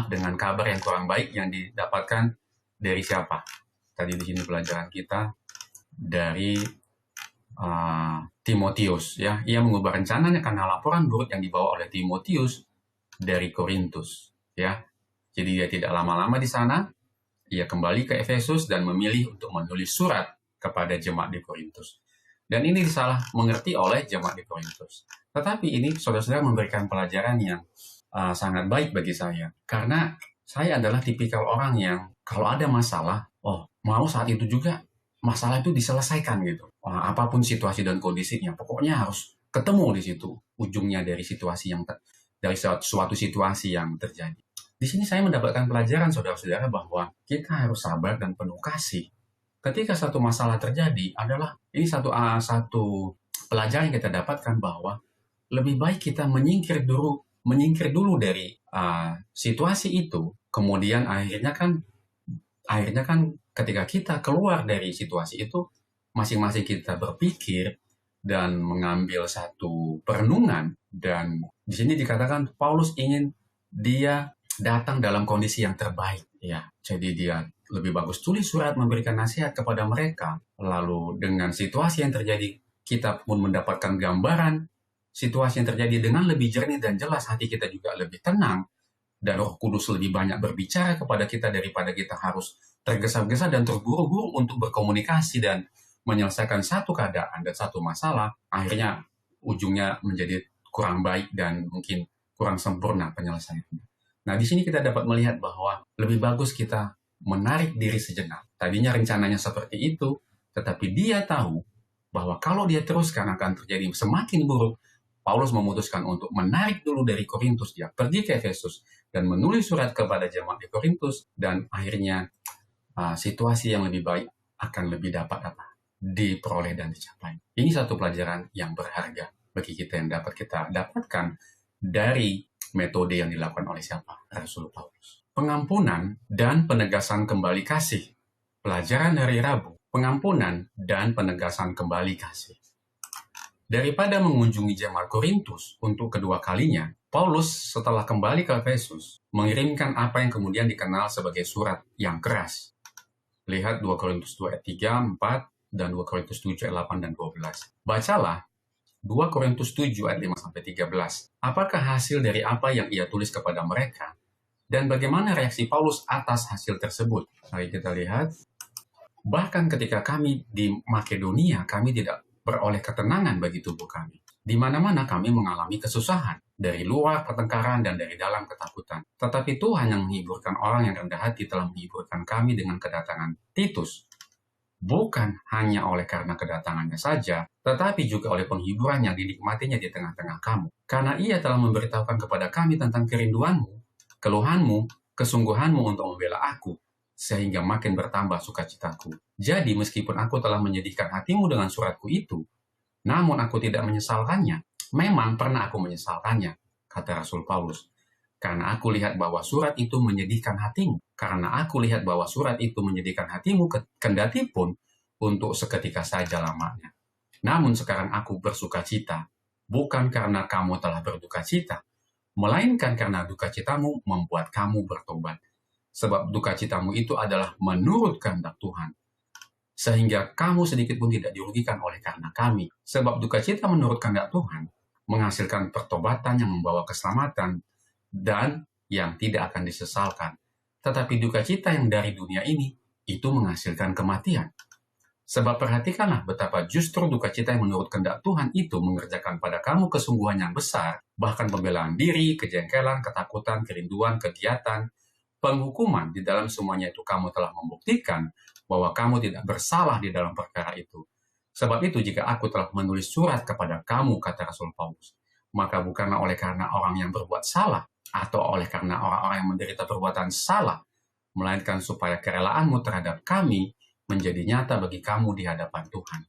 S1: dengan kabar yang kurang baik yang didapatkan dari siapa? Tadi di sini pelajaran kita dari Timotius, ya. Ia mengubah rencananya karena laporan buruk yang dibawa oleh Timotius dari Korintus, ya. Jadi dia tidak lama-lama di sana, ia kembali ke Efesus dan memilih untuk menulis surat kepada jemaat di Korintus. Dan ini disalah mengerti oleh jemaat di Korintus. Tetapi ini saudara-saudara memberikan pelajaran yang sangat baik bagi saya. Karena saya adalah tipikal orang yang kalau ada masalah, mau saat itu juga masalah itu diselesaikan gitu. Apapun situasi dan kondisinya, pokoknya harus ketemu di situ ujungnya dari situasi dari suatu situasi yang terjadi. Di sini saya mendapatkan pelajaran saudara-saudara bahwa kita harus sabar dan penuh kasih. Ketika satu masalah terjadi adalah ini satu pelajaran yang kita dapatkan bahwa lebih baik kita menyingkir dulu dari situasi itu. Kemudian akhirnya kan ketika kita keluar dari situasi itu, masing-masing kita berpikir dan mengambil satu perenungan. Dan di sini dikatakan Paulus ingin dia datang dalam kondisi yang terbaik, ya. Jadi dia lebih bagus tulis surat memberikan nasihat kepada mereka. Lalu dengan situasi yang terjadi, kita pun mendapatkan gambaran situasi yang terjadi dengan lebih jernih dan jelas, hati kita juga lebih tenang, dan Roh Kudus lebih banyak berbicara kepada kita daripada kita harus tergesa-gesa dan terburu-buru untuk berkomunikasi dan menyelesaikan satu keadaan dan satu masalah. Akhirnya ujungnya menjadi kurang baik dan mungkin kurang sempurna penyelesaiannya. Nah, di sini kita dapat melihat bahwa lebih bagus kita menarik diri sejenak. Tadinya rencananya seperti itu, tetapi dia tahu bahwa kalau dia teruskan akan terjadi semakin buruk. Paulus memutuskan untuk menarik dulu dari Korintus, dia pergi ke Efesus dan menulis surat kepada jemaat di Korintus, dan akhirnya situasi yang lebih baik akan lebih dapat diperoleh dan dicapai. Ini satu pelajaran yang berharga bagi kita yang dapat kita dapatkan dari metode yang dilakukan oleh siapa? Rasul Paulus. Pengampunan dan penegasan kembali kasih. Pelajaran hari Rabu, pengampunan dan penegasan kembali kasih. Daripada mengunjungi jemaat Korintus untuk kedua kalinya, Paulus setelah kembali ke Efesus mengirimkan apa yang kemudian dikenal sebagai surat yang keras. Lihat 2 Korintus 2 ayat 3, 4, dan 2 Korintus 7 ayat 8 dan 12. Bacalah 2 Korintus 7 ayat 5-13. Apakah hasil dari apa yang ia tulis kepada mereka? Dan bagaimana reaksi Paulus atas hasil tersebut? Mari kita lihat. Bahkan ketika kami di Makedonia, kami tidak beroleh ketenangan bagi tubuh kami. Di mana-mana kami mengalami kesusahan. Dari luar pertengkaran dan dari dalam ketakutan. Tetapi Tuhan yang menghiburkan orang yang rendah hati telah menghiburkan kami dengan kedatangan Titus. Bukan hanya oleh karena kedatangannya saja, tetapi juga oleh penghiburan yang dinikmatinya di tengah-tengah kamu. Karena ia telah memberitahukan kepada kami tentang kerinduanmu, keluhanmu, kesungguhanmu untuk membela aku, sehingga makin bertambah sukacitaku. Jadi meskipun aku telah menyedihkan hatimu dengan suratku itu, namun aku tidak menyesalkannya. Memang pernah aku menyesalkannya, kata Rasul Paulus. Karena aku lihat bahwa surat itu menyedihkan hatimu. Karena aku lihat bahwa surat itu menyedihkan hatimu, kendati pun untuk seketika saja lamanya. Namun sekarang aku bersuka cita, bukan karena kamu telah berduka cita, melainkan karena duka citamu membuat kamu bertobat. Sebab duka citamu itu adalah menurut kehendak Tuhan. Sehingga kamu sedikit pun tidak dirugikan oleh karena kami. Sebab duka cita menurut kehendak Tuhan menghasilkan pertobatan yang membawa keselamatan dan yang tidak akan disesalkan. Tetapi duka cita yang dari dunia ini, itu menghasilkan kematian. Sebab perhatikanlah betapa justru duka cita yang menurut kehendak Tuhan itu mengerjakan pada kamu kesungguhan yang besar, bahkan pembelaan diri, kejengkelan, ketakutan, kerinduan, kegiatan, penghukuman. Di dalam semuanya itu kamu telah membuktikan bahwa kamu tidak bersalah di dalam perkara itu. Sebab itu jika aku telah menulis surat kepada kamu, kata Rasul Paulus, maka bukanlah oleh karena orang yang berbuat salah, atau oleh karena orang-orang yang menderita perbuatan salah, melainkan supaya kerelaanmu terhadap kami menjadi nyata bagi kamu di hadapan Tuhan.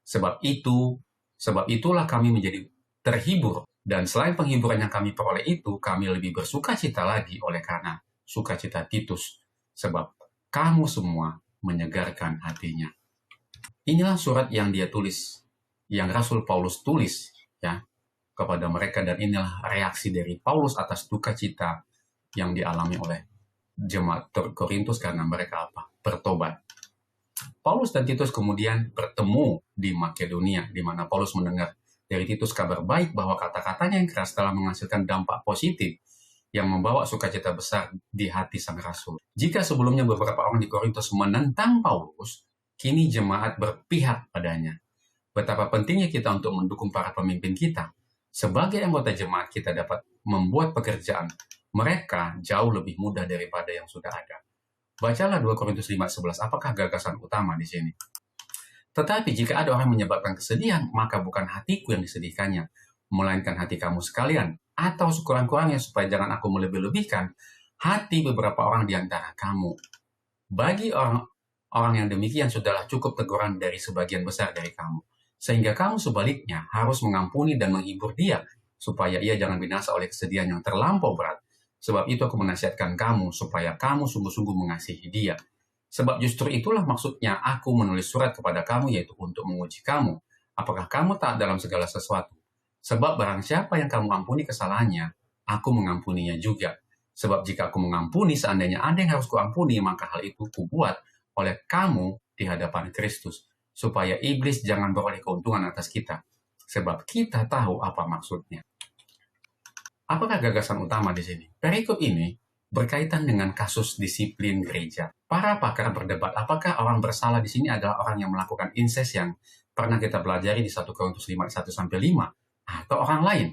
S1: Sebab itulah kami menjadi terhibur, dan selain penghiburan yang kami peroleh itu, kami lebih bersuka cita lagi oleh karena sukacita Titus, sebab kamu semua menyegarkan hatinya. Inilah surat yang dia tulis, yang Rasul Paulus tulis, ya, kepada mereka, dan inilah reaksi dari Paulus atas duka cita yang dialami oleh jemaat Korintus karena mereka bertobat. Paulus dan Titus kemudian bertemu di Makedonia, di mana Paulus mendengar dari Titus kabar baik bahwa kata-katanya yang keras telah menghasilkan dampak positif yang membawa sukacita besar di hati sang rasul. Jika sebelumnya beberapa orang di Korintus menentang Paulus, kini jemaat berpihak padanya. Betapa pentingnya kita untuk mendukung para pemimpin kita. Sebagai anggota jemaat, kita dapat membuat pekerjaan mereka jauh lebih mudah daripada yang sudah ada. Bacalah 2 Korintus 5:11. Apakah gagasan utama di sini? Tetapi jika ada orang menyebabkan kesedihan, maka bukan hatiku yang disedihkannya, melainkan hati kamu sekalian, atau sekurang-kurangnya supaya jangan aku melebih-lebihkan hati beberapa orang di antara kamu. Bagi orang yang demikian sudahlah cukup teguran dari sebagian besar dari kamu, sehingga kamu sebaliknya harus mengampuni dan menghibur dia, supaya ia jangan binasa oleh kesedihan yang terlampau berat. Sebab itu aku menasihatkan kamu, supaya kamu sungguh-sungguh mengasihi dia. Sebab justru itulah maksudnya aku menulis surat kepada kamu, yaitu untuk menguji kamu, apakah kamu taat dalam segala sesuatu. Sebab barang siapa yang kamu ampuni kesalahannya, aku mengampuninya juga. Sebab jika aku mengampuni, seandainya ada yang harus kuampuni, maka hal itu kubuat oleh kamu di hadapan Kristus, supaya iblis jangan beroleh keuntungan atas kita. Sebab kita tahu apa maksudnya. Apakah gagasan utama di sini? Perikop ini berkaitan dengan kasus disiplin gereja. Para pakar berdebat apakah orang bersalah di sini adalah orang yang melakukan incest yang pernah kita pelajari di 1 Korintus 5:1-5 atau orang lain.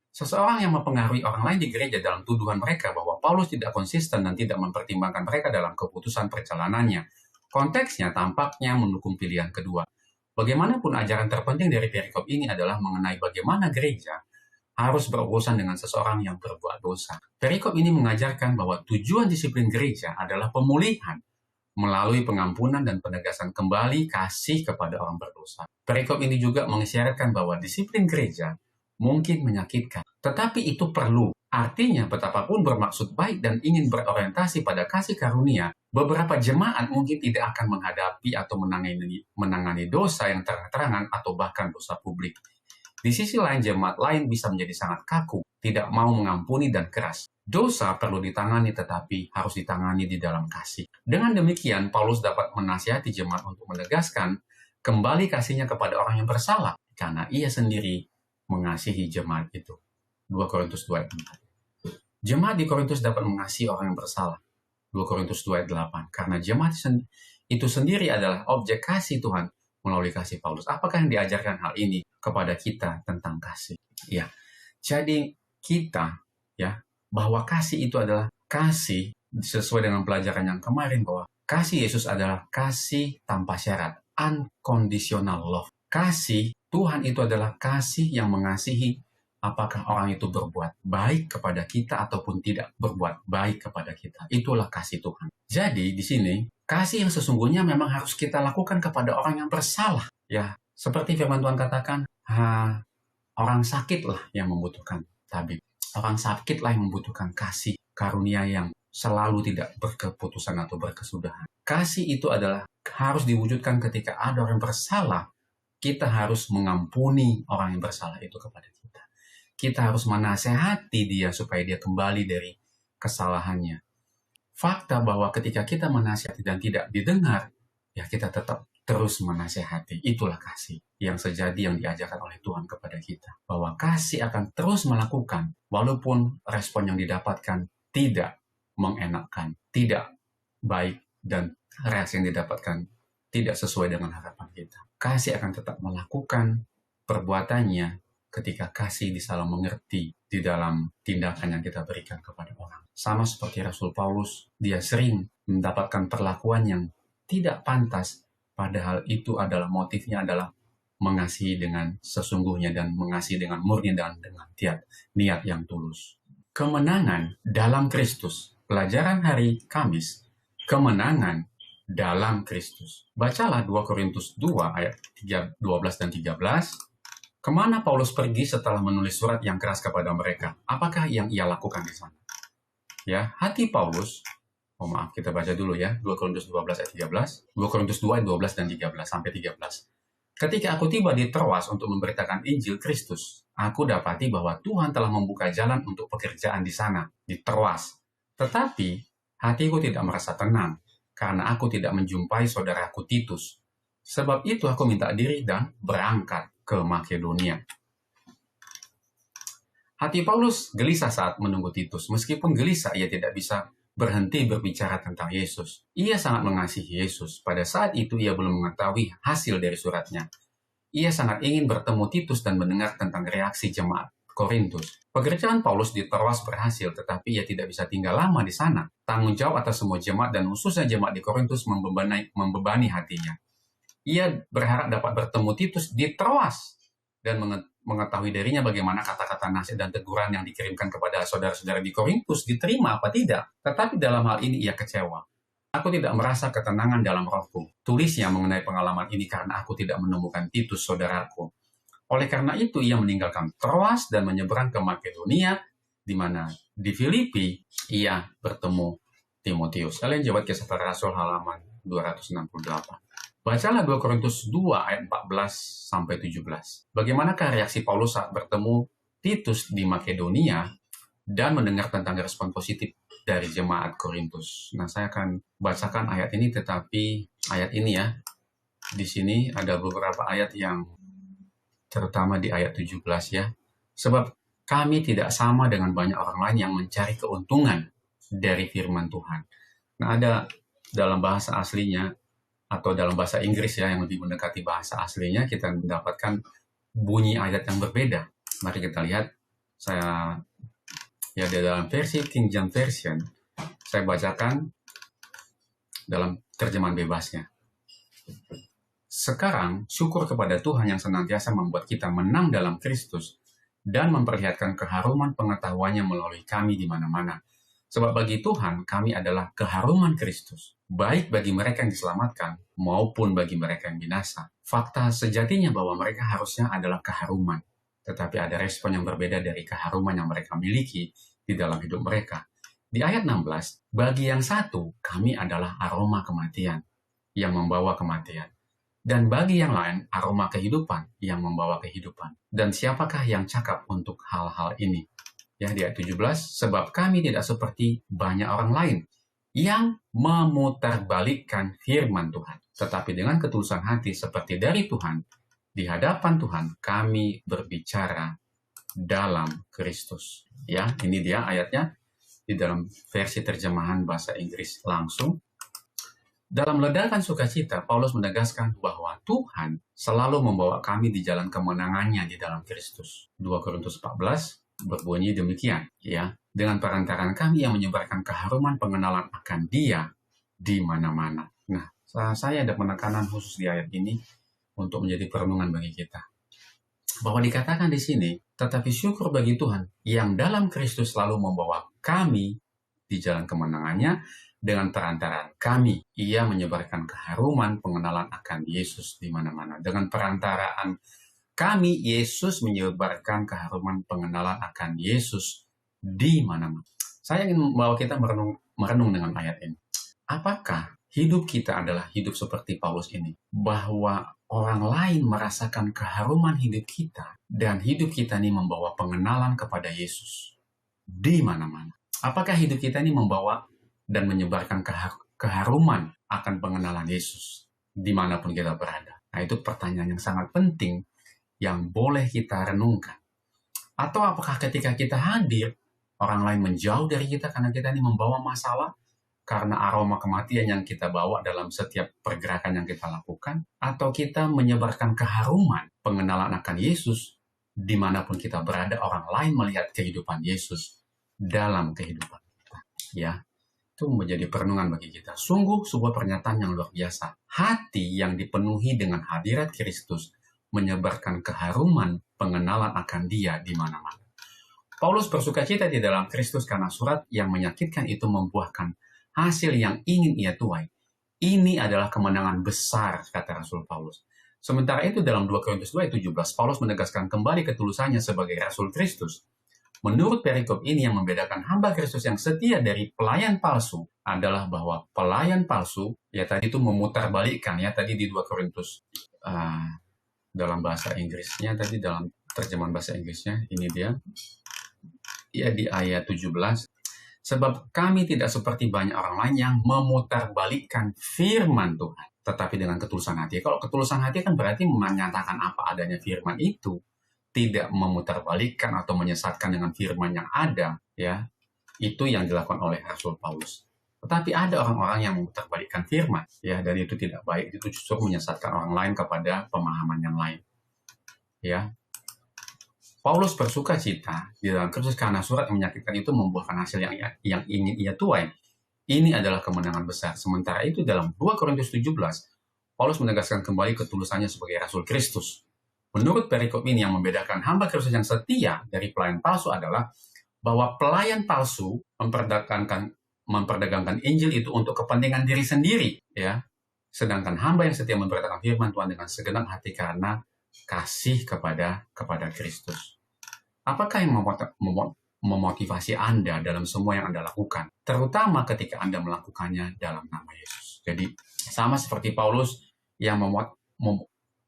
S1: Seseorang yang mempengaruhi orang lain di gereja dalam tuduhan mereka bahwa Paulus tidak konsisten dan tidak mempertimbangkan mereka dalam keputusan perjalanannya. Konteksnya tampaknya mendukung pilihan kedua. Bagaimanapun ajaran terpenting dari perikop ini adalah mengenai bagaimana gereja harus berurusan dengan seseorang yang berbuat dosa. Perikop ini mengajarkan bahwa tujuan disiplin gereja adalah pemulihan melalui pengampunan dan penegasan kembali kasih kepada orang berdosa. Perikop ini juga mengisyaratkan bahwa disiplin gereja mungkin menyakitkan, tetapi itu perlu. Artinya, betapapun bermaksud baik dan ingin berorientasi pada kasih karunia, beberapa jemaat mungkin tidak akan menghadapi atau menangani dosa yang terang-terangan atau bahkan dosa publik. Di sisi lain, jemaat lain bisa menjadi sangat kaku, tidak mau mengampuni dan keras. Dosa perlu ditangani, tetapi harus ditangani di dalam kasih. Dengan demikian, Paulus dapat menasihati jemaat untuk menegaskan kembali kasihnya kepada orang yang bersalah, karena ia sendiri mengasihi jemaat itu. 2 Korintus 2:4. Jemaat di Korintus dapat mengasihi orang yang bersalah. 2 Korintus 2:8. Karena jemaat itu sendiri adalah objek kasih Tuhan melalui kasih Paulus. Apakah yang diajarkan hal ini kepada kita tentang kasih? Ya, jadi kita bahwa kasih itu adalah kasih sesuai dengan pelajaran yang kemarin, bahwa kasih Yesus adalah kasih tanpa syarat, unconditional love. Kasih Tuhan itu adalah kasih yang mengasihi apakah orang itu berbuat baik kepada kita ataupun tidak berbuat baik kepada kita. Itulah kasih Tuhan. Jadi di sini kasih yang sesungguhnya memang harus kita lakukan kepada orang yang bersalah. Ya, seperti firman Tuhan katakan, orang sakitlah yang membutuhkan tabib. Orang sakitlah yang membutuhkan kasih karunia yang selalu tidak berkeputusan atau berkesudahan. Kasih itu adalah harus diwujudkan ketika ada orang bersalah. Kita harus mengampuni orang yang bersalah itu kepada kita. Kita harus menasehati dia supaya dia kembali dari kesalahannya. Fakta bahwa ketika kita menasihati dan tidak didengar, ya kita tetap terus menasehati. Itulah kasih yang sejati yang diajarkan oleh Tuhan kepada kita. Bahwa kasih akan terus melakukan walaupun respon yang didapatkan tidak mengenakkan, tidak baik, dan reaksi yang didapatkan tidak sesuai dengan harapan kita. Kasih akan tetap melakukan perbuatannya ketika kasih disalah mengerti di dalam tindakan yang kita berikan kepada orang. Sama seperti Rasul Paulus, dia sering mendapatkan perlakuan yang tidak pantas, padahal itu adalah motifnya adalah mengasihi dengan sesungguhnya dan mengasihi dengan murni dan dengan niat yang tulus. Kemenangan dalam Kristus. Pelajaran hari Kamis, kemenangan dalam Kristus. Bacalah 2 Korintus 2 ayat 12 dan 13. Kemana Paulus pergi setelah menulis surat yang keras kepada mereka? Apakah yang ia lakukan di sana? Ya, hati Paulus, kita baca dulu ya, 2 Korintus 12 ayat 13, 2 Korintus 2 ayat 12 dan 13 sampai 13. Ketika aku tiba di Troas untuk memberitakan Injil Kristus, aku dapati bahwa Tuhan telah membuka jalan untuk pekerjaan di sana, di Troas. Tetapi hatiku tidak merasa tenang, karena aku tidak menjumpai saudaraku Titus. Sebab itu aku minta diri dan berangkat ke Makedonia. Hati Paulus gelisah saat menunggu Titus. Meskipun gelisah, ia tidak bisa berhenti berbicara tentang Yesus. Ia sangat mengasihi Yesus. Pada saat itu ia belum mengetahui hasil dari suratnya. Ia sangat ingin bertemu Titus dan mendengar tentang reaksi jemaat Korintus. Pekerjaan Paulus di Troas berhasil, tetapi ia tidak bisa tinggal lama di sana. Tanggung jawab atas semua jemaat dan khususnya jemaat di Korintus membebani hatinya. Ia berharap dapat bertemu Titus di Troas dan mengetahui darinya bagaimana kata-kata nasihat dan teguran yang dikirimkan kepada saudara-saudara di Korintus diterima apa tidak. Tetapi dalam hal ini ia kecewa. Aku tidak merasa ketenangan dalam rohku. Tulisnya mengenai pengalaman ini karena aku tidak menemukan Titus saudaraku. Oleh karena itu ia meninggalkan Troas dan menyeberang ke Makedonia, di mana di Filipi ia bertemu Timotius. Ellen G. White, Kisah Para Rasul, halaman 268. Bacalah 2 Korintus 2 ayat 14-17. Bagaimanakah reaksi Paulus saat bertemu Titus di Makedonia dan mendengar tentang respon positif dari jemaat Korintus. Nah, saya akan bacakan ayat ini, tetapi ayat ini ya, di sini ada beberapa ayat yang terutama di ayat 17 ya. Sebab kami tidak sama dengan banyak orang lain yang mencari keuntungan dari firman Tuhan. Nah, ada dalam bahasa aslinya atau dalam bahasa Inggris ya yang lebih mendekati bahasa aslinya, kita mendapatkan bunyi ayat yang berbeda. Mari kita lihat. Saya ya di dalam versi King James Version, saya bacakan dalam terjemahan bebasnya. Sekarang syukur kepada Tuhan yang senantiasa membuat kita menang dalam Kristus dan memperlihatkan keharuman pengetahuannya melalui kami di mana-mana. Sebab bagi Tuhan kami adalah keharuman Kristus, baik bagi mereka yang diselamatkan maupun bagi mereka yang binasa. Fakta sejatinya bahwa mereka harusnya adalah keharuman, tetapi ada respon yang berbeda dari keharuman yang mereka miliki di dalam hidup mereka. Di ayat 16, bagi yang satu kami adalah aroma kematian yang membawa kematian, dan bagi yang lain aroma kehidupan yang membawa kehidupan. Dan siapakah yang cakap untuk hal-hal ini? Ya, di ayat 17, sebab kami tidak seperti banyak orang lain yang memutarbalikkan firman Tuhan, tetapi dengan ketulusan hati seperti dari Tuhan, di hadapan Tuhan kami berbicara dalam Kristus. Ya, ini dia ayatnya di dalam versi terjemahan bahasa Inggris langsung. Dalam ledakan sukacita, Paulus menegaskan bahwa Tuhan selalu membawa kami di jalan kemenangannya di dalam Kristus. 2 Korintus 14 berbunyi demikian, ya, dengan perantaraan kami yang menyebarkan keharuman pengenalan akan Dia di mana-mana. Nah, saya ada penekanan khusus di ayat ini untuk menjadi perenungan bagi kita. Bahwa dikatakan di sini, tetapi syukur bagi Tuhan yang dalam Kristus selalu membawa kami di jalan kemenangannya dengan perantaraan kami. Ia menyebarkan keharuman pengenalan akan Yesus di mana-mana. Dengan perantaraan kami, Yesus menyebarkan keharuman pengenalan akan Yesus di mana-mana. Saya ingin membawa kita merenung dengan ayat ini. Apakah hidup kita adalah hidup seperti Paulus ini? Bahwa orang lain merasakan keharuman hidup kita, dan hidup kita ini membawa pengenalan kepada Yesus di mana-mana. Apakah hidup kita ini membawa dan menyebarkan keharuman akan pengenalan Yesus dimanapun kita berada? Nah, itu pertanyaan yang sangat penting yang boleh kita renungkan. Atau apakah ketika kita hadir, orang lain menjauh dari kita karena kita ini membawa masalah, karena aroma kematian yang kita bawa dalam setiap pergerakan yang kita lakukan, atau kita menyebarkan keharuman pengenalan akan Yesus dimanapun kita berada, orang lain melihat kehidupan Yesus dalam kehidupan kita. Ya, itu menjadi perenungan bagi kita. Sungguh sebuah pernyataan yang luar biasa. Hati yang dipenuhi dengan hadirat Kristus menyebarkan keharuman pengenalan akan Dia di mana-mana. Paulus bersukacita di dalam Kristus karena surat yang menyakitkan itu membuahkan hasil yang ingin ia tuai. Ini adalah kemenangan besar, kata Rasul Paulus. Sementara itu dalam 2 Korintus 2 ayat 17, Paulus menegaskan kembali ketulusannya sebagai Rasul Kristus. Menurut perikop ini yang membedakan hamba Kristus yang setia dari pelayan palsu adalah bahwa pelayan palsu, ya tadi itu memutarbalikkan, ya tadi di 2 Korintus dalam bahasa Inggrisnya, tadi dalam terjemahan bahasa Inggrisnya, ini dia. Ya di ayat 17, Sebab kami tidak seperti banyak orang lain yang memutarbalikkan firman Tuhan, tetapi dengan ketulusan hati. Kalau ketulusan hati kan berarti menyatakan apa adanya firman itu, tidak memutarbalikkan atau menyesatkan dengan firman yang ada, ya. Itu yang dilakukan oleh Rasul Paulus. Tetapi ada orang-orang yang memutarbalikkan firman, ya, dan itu tidak baik. Itu justru menyesatkan orang lain kepada pemahaman yang lain, ya. Paulus bersuka cita di dalam Kristus karena surat yang menyakitkan itu membuahkan hasil yang ingin ia tuai. Ini adalah kemenangan besar. Sementara itu dalam 2 Korintus 17, Paulus menegaskan kembali ketulusannya sebagai Rasul Kristus. Menurut perikop ini yang membedakan hamba Kristus yang setia dari pelayan palsu adalah bahwa pelayan palsu memperdagangkan Injil itu untuk kepentingan diri sendiri, ya. Sedangkan hamba yang setia memberitakan firman Tuhan dengan segenap hati karena kasih kepada Kristus. Apakah yang memotivasi Anda dalam semua yang Anda lakukan? Terutama ketika Anda melakukannya dalam nama Yesus. Jadi, sama seperti Paulus yang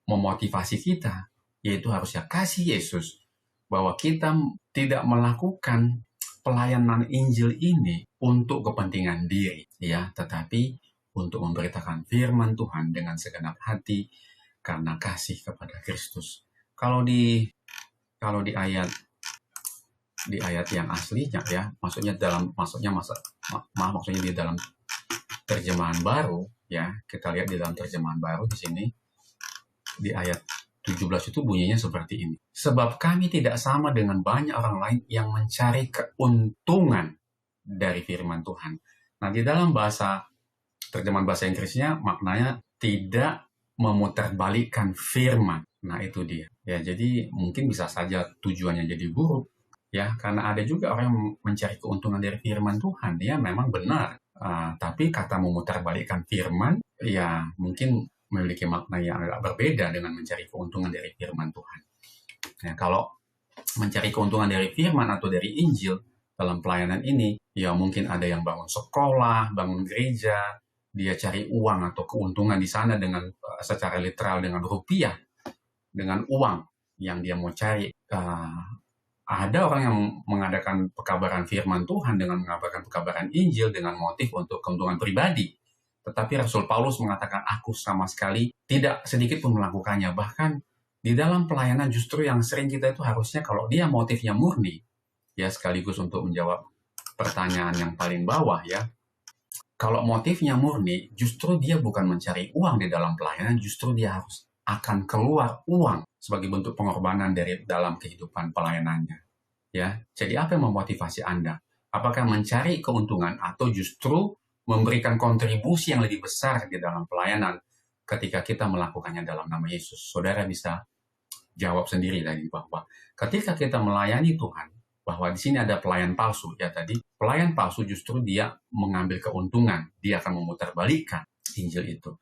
S1: memotivasi kita, yaitu harusnya kasih Yesus, bahwa kita tidak melakukan pelayanan Injil ini untuk kepentingan diri, ya, tetapi untuk memberitakan firman Tuhan dengan segenap hati karena kasih kepada Kristus. Kalau di ayat yang aslinya, ya, maksudnya di dalam terjemahan baru, ya, kita lihat di dalam terjemahan baru di sini di ayat 17 itu bunyinya seperti ini. Sebab kami tidak sama dengan banyak orang lain yang mencari keuntungan dari firman Tuhan. Nah, di dalam terjemahan bahasa Inggrisnya maknanya tidak memutarbalikkan firman. Nah, itu dia. Ya, jadi mungkin bisa saja tujuannya jadi buruk, ya, karena ada juga orang yang mencari keuntungan dari firman Tuhan. Ya, memang benar. Tapi kata memutarbalikkan firman, ya, mungkin memiliki makna yang agak berbeda dengan mencari keuntungan dari firman Tuhan. Ya, kalau mencari keuntungan dari firman atau dari Injil dalam pelayanan ini, ya mungkin ada yang bangun sekolah, bangun gereja, dia cari uang atau keuntungan di sana dengan secara literal dengan rupiah, dengan uang yang dia mau cari. Ada orang yang mengadakan pekabaran firman Tuhan dengan mengabarkan pekabaran Injil dengan motif untuk keuntungan pribadi. Tetapi Rasul Paulus mengatakan, aku sama sekali tidak sedikit pun melakukannya. Bahkan di dalam pelayanan justru yang sering kita itu harusnya kalau dia motifnya murni, ya, sekaligus untuk menjawab pertanyaan yang paling bawah, ya. Kalau motifnya murni, justru dia bukan mencari uang di dalam pelayanan, justru dia harus akan keluar uang sebagai bentuk pengorbanan dari dalam kehidupan pelayanannya, ya. Jadi apa yang memotivasi Anda? Apakah mencari keuntungan atau justru memberikan kontribusi yang lebih besar di dalam pelayanan ketika kita melakukannya dalam nama Yesus? Saudara bisa jawab sendiri lagi bahwa ketika kita melayani Tuhan, bahwa di sini ada pelayan palsu, ya, tadi pelayan palsu justru dia mengambil keuntungan, dia akan memutarbalikkan Injil itu.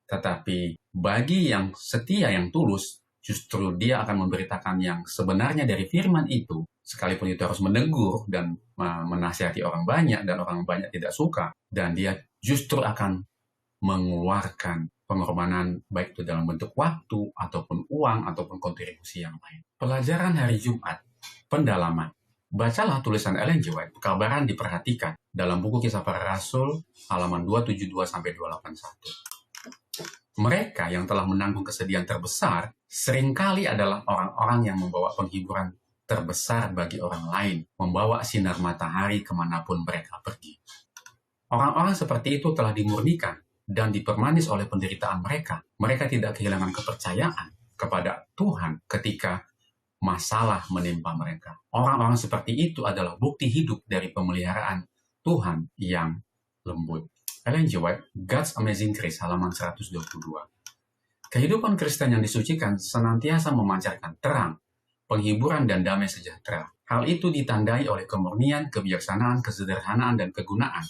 S1: Tetapi bagi yang setia, yang tulus, justru dia akan memberitakan yang sebenarnya dari firman itu, sekalipun itu harus menegur dan menasihati orang banyak, dan orang banyak tidak suka, dan dia justru akan mengeluarkan pengorbanan baik itu dalam bentuk waktu, ataupun uang, ataupun kontribusi yang lain. Pelajaran hari Jumat, pendalaman. Bacalah tulisan Ellen G. White, pekabaran diperhatikan, dalam buku Kisah Para Rasul, halaman 272-281. Mereka yang telah menanggung kesedihan terbesar seringkali adalah orang-orang yang membawa penghiburan terbesar bagi orang lain, membawa sinar matahari kemanapun mereka pergi. Orang-orang seperti itu telah dimurnikan dan dipermanis oleh penderitaan mereka. Mereka tidak kehilangan kepercayaan kepada Tuhan ketika masalah menimpa mereka. Orang-orang seperti itu adalah bukti hidup dari pemeliharaan Tuhan yang lembut. Ellen G. White, God's Amazing Grace, halaman 122. Kehidupan Kristen yang disucikan senantiasa memancarkan terang, penghiburan, dan damai sejahtera. Hal itu ditandai oleh kemurnian, kebijaksanaan, kesederhanaan, dan kegunaan.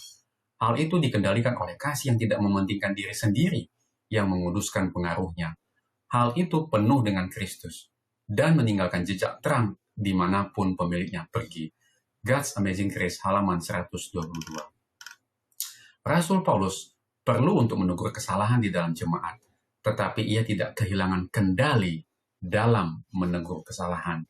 S1: Hal itu dikendalikan oleh kasih yang tidak mementingkan diri sendiri, yang menguduskan pengaruhnya. Hal itu penuh dengan Kristus, dan meninggalkan jejak terang dimanapun pemiliknya pergi. God's Amazing Grace, halaman 122. Rasul Paulus perlu untuk menegur kesalahan di dalam jemaat, tetapi ia tidak kehilangan kendali dalam menegur kesalahan.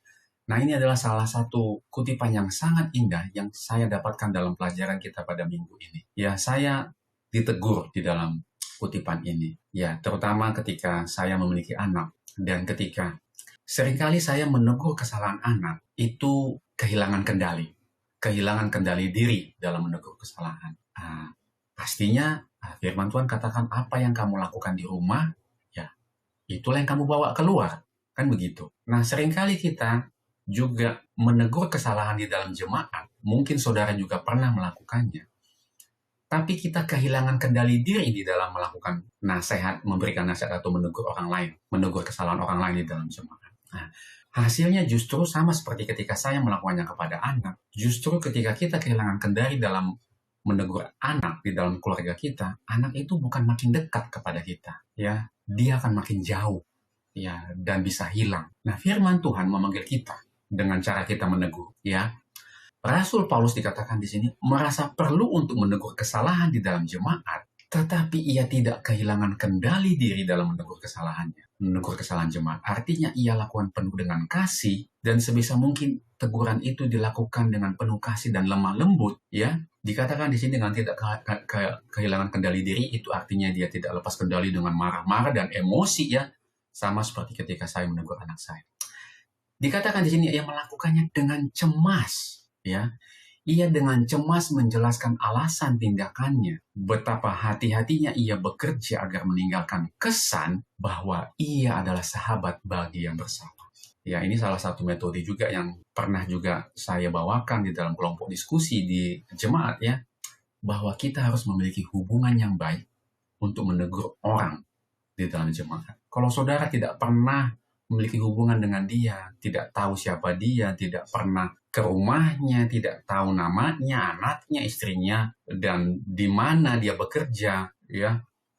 S1: Nah, ini adalah salah satu kutipan yang sangat indah yang saya dapatkan dalam pelajaran kita pada minggu ini. Ya, saya ditegur di dalam kutipan ini. Ya, terutama ketika saya memiliki anak dan ketika seringkali saya menegur kesalahan anak, itu kehilangan kendali. Kehilangan kendali diri dalam menegur kesalahan. Pastinya firman Tuhan katakan apa yang kamu lakukan di rumah, ya itulah yang kamu bawa keluar. Kan begitu. Nah, seringkali kita juga menegur kesalahan di dalam jemaat. Mungkin saudara juga pernah melakukannya. Tapi kita kehilangan kendali diri di dalam melakukan nasihat, memberikan nasihat atau menegur orang lain. Menegur kesalahan orang lain di dalam jemaat. Nah, hasilnya justru sama seperti ketika saya melakukannya kepada anak. Justru ketika kita kehilangan kendali dalam menegur anak di dalam keluarga kita, anak itu bukan makin dekat kepada kita. Ya, dia akan makin jauh. Ya, dan bisa hilang. Nah, firman Tuhan memanggil kita dengan cara kita menegur, ya. Rasul Paulus dikatakan di sini merasa perlu untuk menegur kesalahan di dalam jemaat, tetapi ia tidak kehilangan kendali diri dalam menegur kesalahannya. Menegur kesalahan jemaat artinya ia lakukan penuh dengan kasih, dan sebisa mungkin teguran itu dilakukan dengan penuh kasih dan lemah lembut, ya. Dikatakan di sini dengan tidak kehilangan kendali diri, itu artinya dia tidak lepas kendali dengan marah-marah dan emosi, ya. Sama seperti ketika saya menegur anak saya. Dikatakan di sini ia melakukannya dengan cemas, ya. Ia dengan cemas menjelaskan alasan tindakannya, betapa hati-hatinya ia bekerja agar meninggalkan kesan bahwa ia adalah sahabat bagi yang bersalah. Ya, ini salah satu metode juga yang pernah juga saya bawakan di dalam kelompok diskusi di jemaat, ya, bahwa kita harus memiliki hubungan yang baik untuk menegur orang di dalam jemaat. Kalau saudara tidak pernah memiliki hubungan dengan dia, tidak tahu siapa dia, tidak pernah ke rumahnya, tidak tahu namanya, anaknya, istrinya, dan di mana dia bekerja, ya,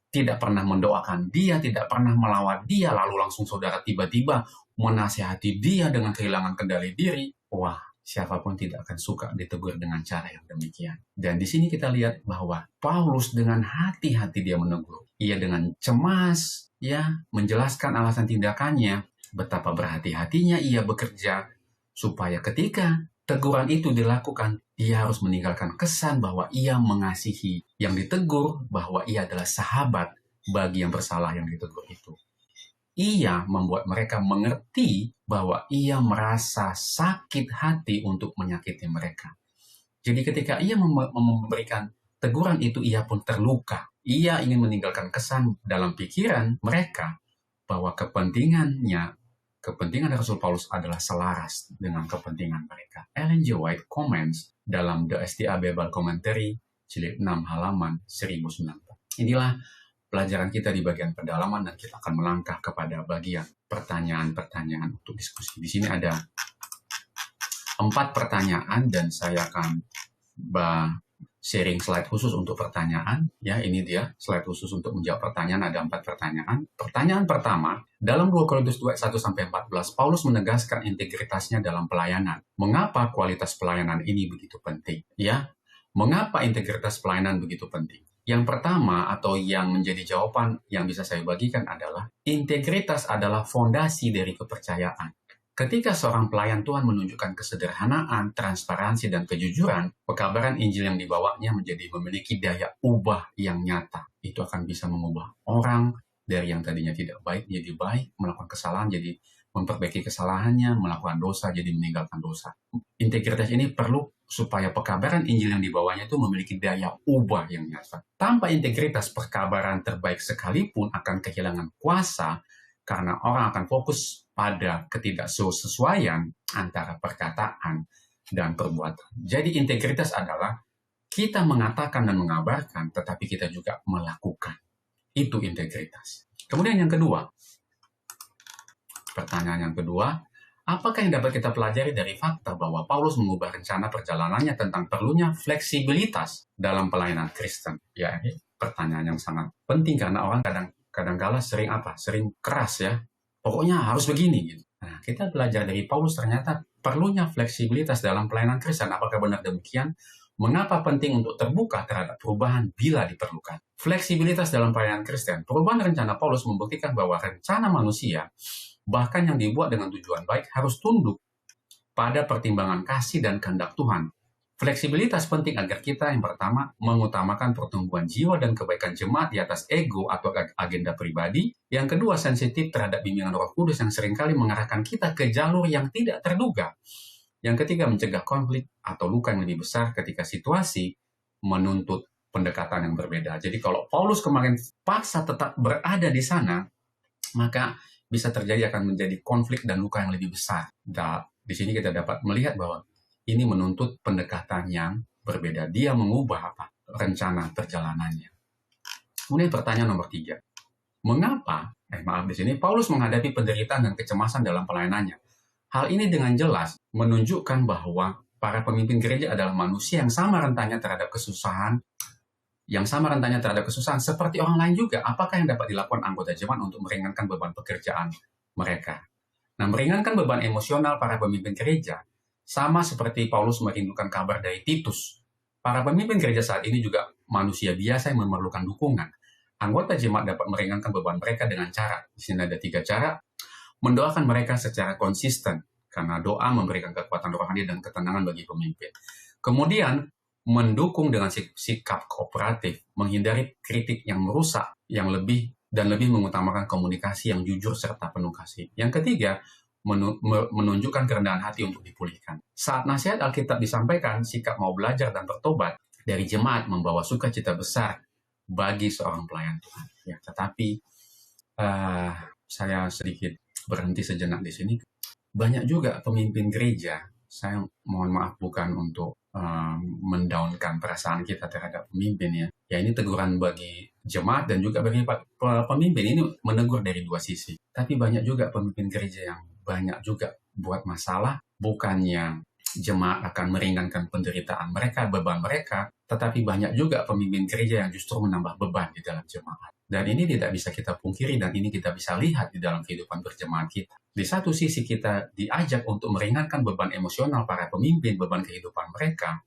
S1: tidak pernah mendoakan dia, tidak pernah melawat dia, lalu langsung saudara tiba-tiba menasihati dia dengan kehilangan kendali diri, wah, siapapun tidak akan suka ditegur dengan cara yang demikian. Dan di sini kita lihat bahwa Paulus dengan hati-hati dia menegur. Ia dengan cemas, ya, menjelaskan alasan tindakannya, betapa berhati-hatinya ia bekerja, supaya ketika teguran itu dilakukan, ia harus meninggalkan kesan bahwa ia mengasihi yang ditegur, bahwa ia adalah sahabat bagi yang bersalah yang ditegur itu. Ia membuat mereka mengerti bahwa ia merasa sakit hati untuk menyakiti mereka. Jadi ketika ia memberikan teguran itu, ia pun terluka. Ia ingin meninggalkan kesan dalam pikiran mereka bahwa kepentingan Rasul Paulus adalah selaras dengan kepentingan mereka. Ellen G. White comments dalam The SDA Bible Commentary, jilid 6 halaman 1094. Inilah pelajaran kita di bagian pendalaman, dan kita akan melangkah kepada bagian pertanyaan-pertanyaan untuk diskusi. Di sini ada 4 pertanyaan dan saya akan sharing slide khusus untuk pertanyaan. Ya, ini dia slide khusus untuk menjawab pertanyaan. Ada 4 pertanyaan. Pertanyaan pertama, dalam 2 Korintus 2 1-14, Paulus menegaskan integritasnya dalam pelayanan. Mengapa kualitas pelayanan ini begitu penting? Ya, mengapa integritas pelayanan begitu penting? Yang pertama atau yang menjadi jawaban yang bisa saya bagikan adalah integritas adalah fondasi dari kepercayaan. Ketika seorang pelayan Tuhan menunjukkan kesederhanaan, transparansi, dan kejujuran, pekabaran Injil yang dibawanya memiliki daya ubah yang nyata. Itu akan bisa mengubah orang dari yang tadinya tidak baik jadi baik, melakukan kesalahan jadi memperbaiki kesalahannya, melakukan dosa jadi meninggalkan dosa. Integritas ini perlu supaya pekabaran Injil yang dibawanya itu memiliki daya ubah yang nyata. Tanpa integritas, pekabaran terbaik sekalipun akan kehilangan kuasa, karena orang akan fokus pada ketidaksesuaian antara perkataan dan perbuatan. Jadi integritas adalah kita mengatakan dan mengabarkan, tetapi kita juga melakukan. Itu integritas. Kemudian yang kedua, pertanyaan yang kedua, apakah yang dapat kita pelajari dari fakta bahwa Paulus mengubah rencana perjalanannya tentang perlunya fleksibilitas dalam pelayanan Kristen? Ya, ini pertanyaan yang sangat penting karena orang kadang-kala sering keras, ya. Pokoknya harus begini gitu. Nah, kita belajar dari Paulus ternyata perlunya fleksibilitas dalam pelayanan Kristen. Apakah benar demikian? Mengapa penting untuk terbuka terhadap perubahan bila diperlukan? Fleksibilitas dalam pelayanan Kristen. Perubahan rencana Paulus membuktikan bahwa rencana manusia, bahkan yang dibuat dengan tujuan baik, harus tunduk pada pertimbangan kasih dan kehendak Tuhan. Fleksibilitas penting agar kita yang pertama mengutamakan pertumbuhan jiwa dan kebaikan jemaat di atas ego atau agenda pribadi. Yang kedua, sensitif terhadap bimbingan Roh Kudus yang seringkali mengarahkan kita ke jalur yang tidak terduga. Yang ketiga, mencegah konflik atau luka yang lebih besar ketika situasi menuntut pendekatan yang berbeda. Jadi kalau Paulus kemarin paksa tetap berada di sana, maka bisa terjadi akan menjadi konflik dan luka yang lebih besar. Dan di sini kita dapat melihat bahwa ini menuntut pendekatan yang berbeda. Dia mengubah rencana perjalanannya. Kemudian pertanyaan nomor 3. Mengapa, di sini Paulus menghadapi penderitaan dan kecemasan dalam pelayanannya? Hal ini dengan jelas menunjukkan bahwa para pemimpin gereja adalah manusia yang sama rentannya terhadap kesusahan, seperti orang lain juga. Apakah yang dapat dilakukan anggota jemaat untuk meringankan beban pekerjaan mereka? Nah, meringankan beban emosional para pemimpin gereja sama seperti Paulus merindukan kabar dari Titus. Para pemimpin gereja saat ini juga manusia biasa yang memerlukan dukungan. Anggota jemaat dapat meringankan beban mereka dengan cara. Di sini ada 3 cara. Mendoakan mereka secara konsisten, karena doa memberikan kekuatan rohani dan ketenangan bagi pemimpin. Kemudian, mendukung dengan sikap kooperatif, menghindari kritik yang merusak, yang lebih mengutamakan komunikasi yang jujur serta penuh kasih. Yang ketiga, menunjukkan kerendahan hati untuk dipulihkan. Saat nasihat Alkitab disampaikan, sikap mau belajar dan bertobat dari jemaat membawa sukacita besar bagi seorang pelayan Tuhan. Ya, tetapi saya sedikit berhenti sejenak di sini. Banyak juga pemimpin gereja, saya mohon maaf bukan untuk mendaunkan perasaan kita terhadap pemimpin ya. Ya, ini teguran bagi jemaat dan juga bagi pemimpin. Ini menegur dari 2 sisi. Tapi banyak juga pemimpin gereja yang banyak juga buat masalah, bukannya jemaat akan meringankan penderitaan mereka, beban mereka, tetapi banyak juga pemimpin gereja yang justru menambah beban di dalam jemaat. Dan ini tidak bisa kita pungkiri dan ini kita bisa lihat di dalam kehidupan berjemaat kita. Di satu sisi kita diajak untuk meringankan beban emosional para pemimpin, beban kehidupan mereka,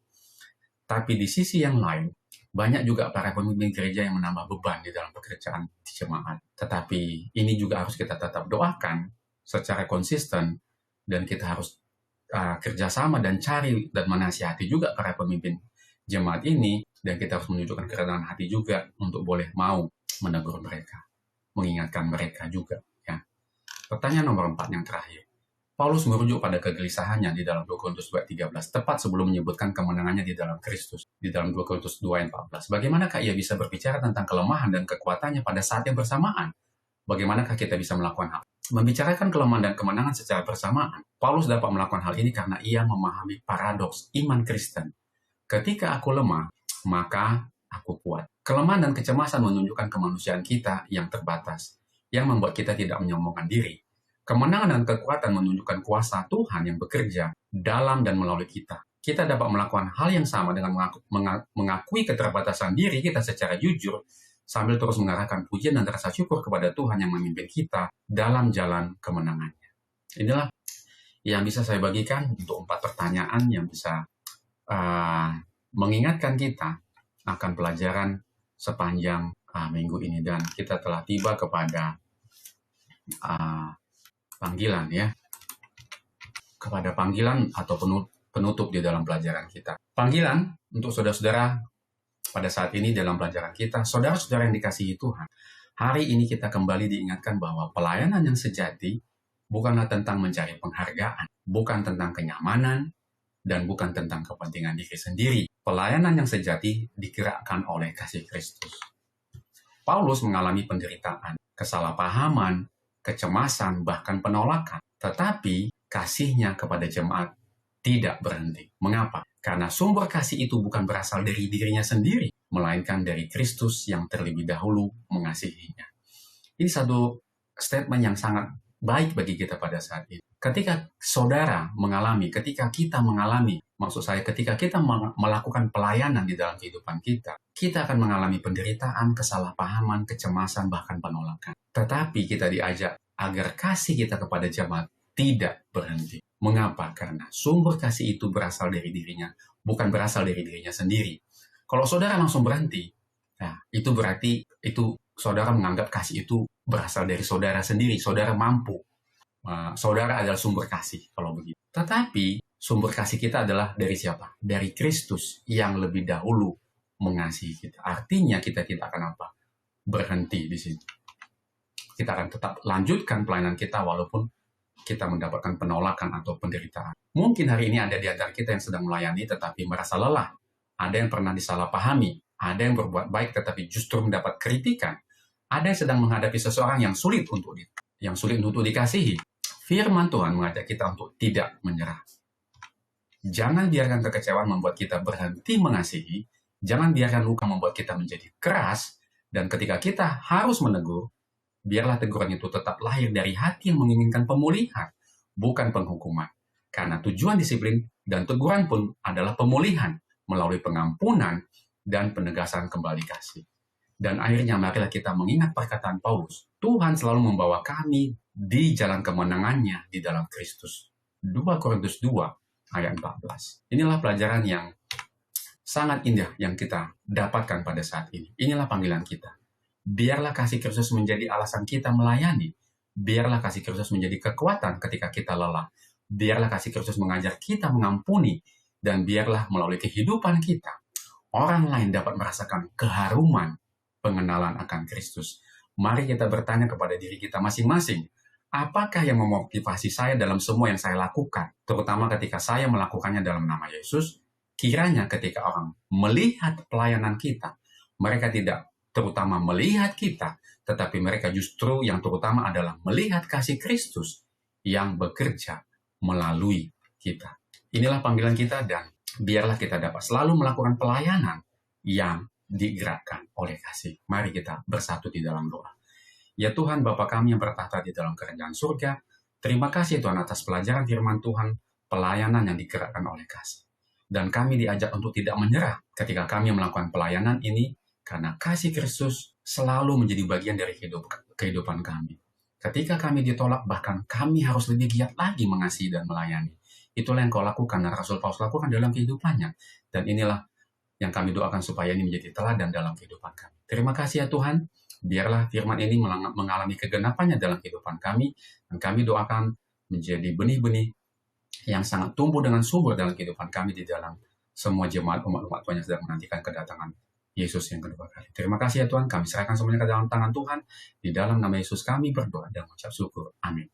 S1: tapi di sisi yang lain, banyak juga para pemimpin gereja yang menambah beban di dalam pekerjaan di jemaat. Tetapi ini juga harus kita tetap doakan secara konsisten, dan kita harus kerjasama dan cari dan menasihati juga para pemimpin jemaat ini, dan kita harus menunjukkan kerendahan hati juga untuk boleh mau menegur mereka, mengingatkan mereka juga. Ya. Pertanyaan nomor 4 yang terakhir. Paulus merujuk pada kegelisahannya di dalam 2 Korintus 2:13, tepat sebelum menyebutkan kemenangannya di dalam Kristus, di dalam 2 Korintus 2:14. Bagaimanakah ia bisa berbicara tentang kelemahan dan kekuatannya pada saat yang bersamaan? Bagaimanakah kita bisa melakukan hal? Membicarakan kelemahan dan kemenangan secara bersamaan. Paulus dapat melakukan hal ini karena ia memahami paradoks iman Kristen. Ketika aku lemah, maka aku kuat. Kelemahan dan kecemasan menunjukkan kemanusiaan kita yang terbatas, yang membuat kita tidak menyombongkan diri. Kemenangan dan kekuatan menunjukkan kuasa Tuhan yang bekerja dalam dan melalui kita. Kita dapat melakukan hal yang sama dengan mengakui keterbatasan diri kita secara jujur, sambil terus mengarahkan pujian dan rasa syukur kepada Tuhan yang memimpin kita dalam jalan kemenangannya. Inilah yang bisa saya bagikan untuk 4 pertanyaan yang bisa mengingatkan kita akan pelajaran sepanjang minggu ini. Dan kita telah tiba kepada panggilan ya, kepada panggilan atau penutup di dalam pelajaran kita. Panggilan untuk saudara-saudara pada saat ini dalam pelajaran kita, saudara-saudara yang dikasihi Tuhan, hari ini kita kembali diingatkan bahwa pelayanan yang sejati bukanlah tentang mencari penghargaan, bukan tentang kenyamanan, dan bukan tentang kepentingan diri sendiri. Pelayanan yang sejati digerakkan oleh kasih Kristus. Paulus mengalami penderitaan, kesalahpahaman, kecemasan, bahkan penolakan. Tetapi kasihnya kepada jemaat tidak berhenti. Mengapa? Karena sumber kasih itu bukan berasal dari dirinya sendiri, melainkan dari Kristus yang terlebih dahulu mengasihinya. Ini satu statement yang sangat baik bagi kita pada saat ini. Ketika ketika kita mengalami, maksud saya ketika kita melakukan pelayanan di dalam kehidupan kita akan mengalami penderitaan, kesalahpahaman, kecemasan, bahkan penolakan. Tetapi kita diajak agar kasih kita kepada jemaat tidak berhenti. Mengapa? Karena sumber kasih itu berasal dari dirinya, bukan berasal dari dirinya sendiri. Kalau saudara langsung berhenti, nah, itu berarti saudara menganggap kasih itu berasal dari saudara sendiri, saudara mampu. saudara adalah sumber kasih, kalau begitu. Tetapi sumber kasih kita adalah dari siapa? Dari Kristus yang lebih dahulu mengasihi kita. Artinya kita tidak akan berhenti di sini. Kita akan tetap lanjutkan pelayanan kita walaupun kita mendapatkan penolakan atau penderitaan. Mungkin hari ini ada di antara kita yang sedang melayani tetapi merasa lelah. Ada yang pernah disalahpahami. Ada yang berbuat baik tetapi justru mendapat kritikan. Ada yang sedang menghadapi seseorang yang sulit untuk dikasihi. Firman Tuhan mengajak kita untuk tidak menyerah. Jangan biarkan kekecewaan membuat kita berhenti mengasihi. Jangan biarkan luka membuat kita menjadi keras. Dan ketika kita harus menegur, biarlah teguran itu tetap lahir dari hati yang menginginkan pemulihan, bukan penghukuman. Karena tujuan disiplin dan teguran pun adalah pemulihan melalui pengampunan dan penegasan kembali kasih. Dan akhirnya marilah kita mengingat perkataan Paulus. Tuhan selalu membawa kami di jalan kemenangannya di dalam Kristus. 2 Korintus 2 ayat 14. Inilah pelajaran yang sangat indah yang kita dapatkan pada saat ini. Inilah panggilan kita. Biarlah kasih Kristus menjadi alasan kita melayani. Biarlah kasih Kristus menjadi kekuatan ketika kita lelah. Biarlah kasih Kristus mengajar kita mengampuni. Dan biarlah melalui kehidupan kita, orang lain dapat merasakan keharuman pengenalan akan Kristus. Mari kita bertanya kepada diri kita masing-masing, apakah yang memotivasi saya dalam semua yang saya lakukan, terutama ketika saya melakukannya dalam nama Yesus? Kiranya ketika orang melihat pelayanan kita, mereka tidak terutama melihat kita, tetapi mereka justru yang terutama adalah melihat kasih Kristus yang bekerja melalui kita. Inilah panggilan kita dan biarlah kita dapat selalu melakukan pelayanan yang digerakkan oleh kasih. Mari kita bersatu di dalam doa. Ya Tuhan, Bapa kami yang bertahta di dalam kerajaan surga, terima kasih Tuhan atas pelajaran firman Tuhan, pelayanan yang digerakkan oleh kasih. Dan kami diajak untuk tidak menyerah ketika kami melakukan pelayanan ini, karena kasih Kristus selalu menjadi bagian dari kehidupan kami. Ketika kami ditolak, bahkan kami harus lebih giat lagi mengasihi dan melayani. Itulah yang kau lakukan, dan Rasul Paulus lakukan dalam kehidupannya. Dan inilah yang kami doakan supaya ini menjadi teladan dalam kehidupan kami. Terima kasih ya Tuhan, biarlah firman ini mengalami kegenapannya dalam kehidupan kami, dan kami doakan menjadi benih-benih yang sangat tumbuh dengan subur dalam kehidupan kami di dalam semua jemaat umat-umat Tuhan yang sedang menantikan kedatangan Yesus yang kedua kali. Terima kasih ya Tuhan, kami serahkan semuanya ke dalam tangan Tuhan. Di dalam nama Yesus kami berdoa dan mengucap syukur. Amin.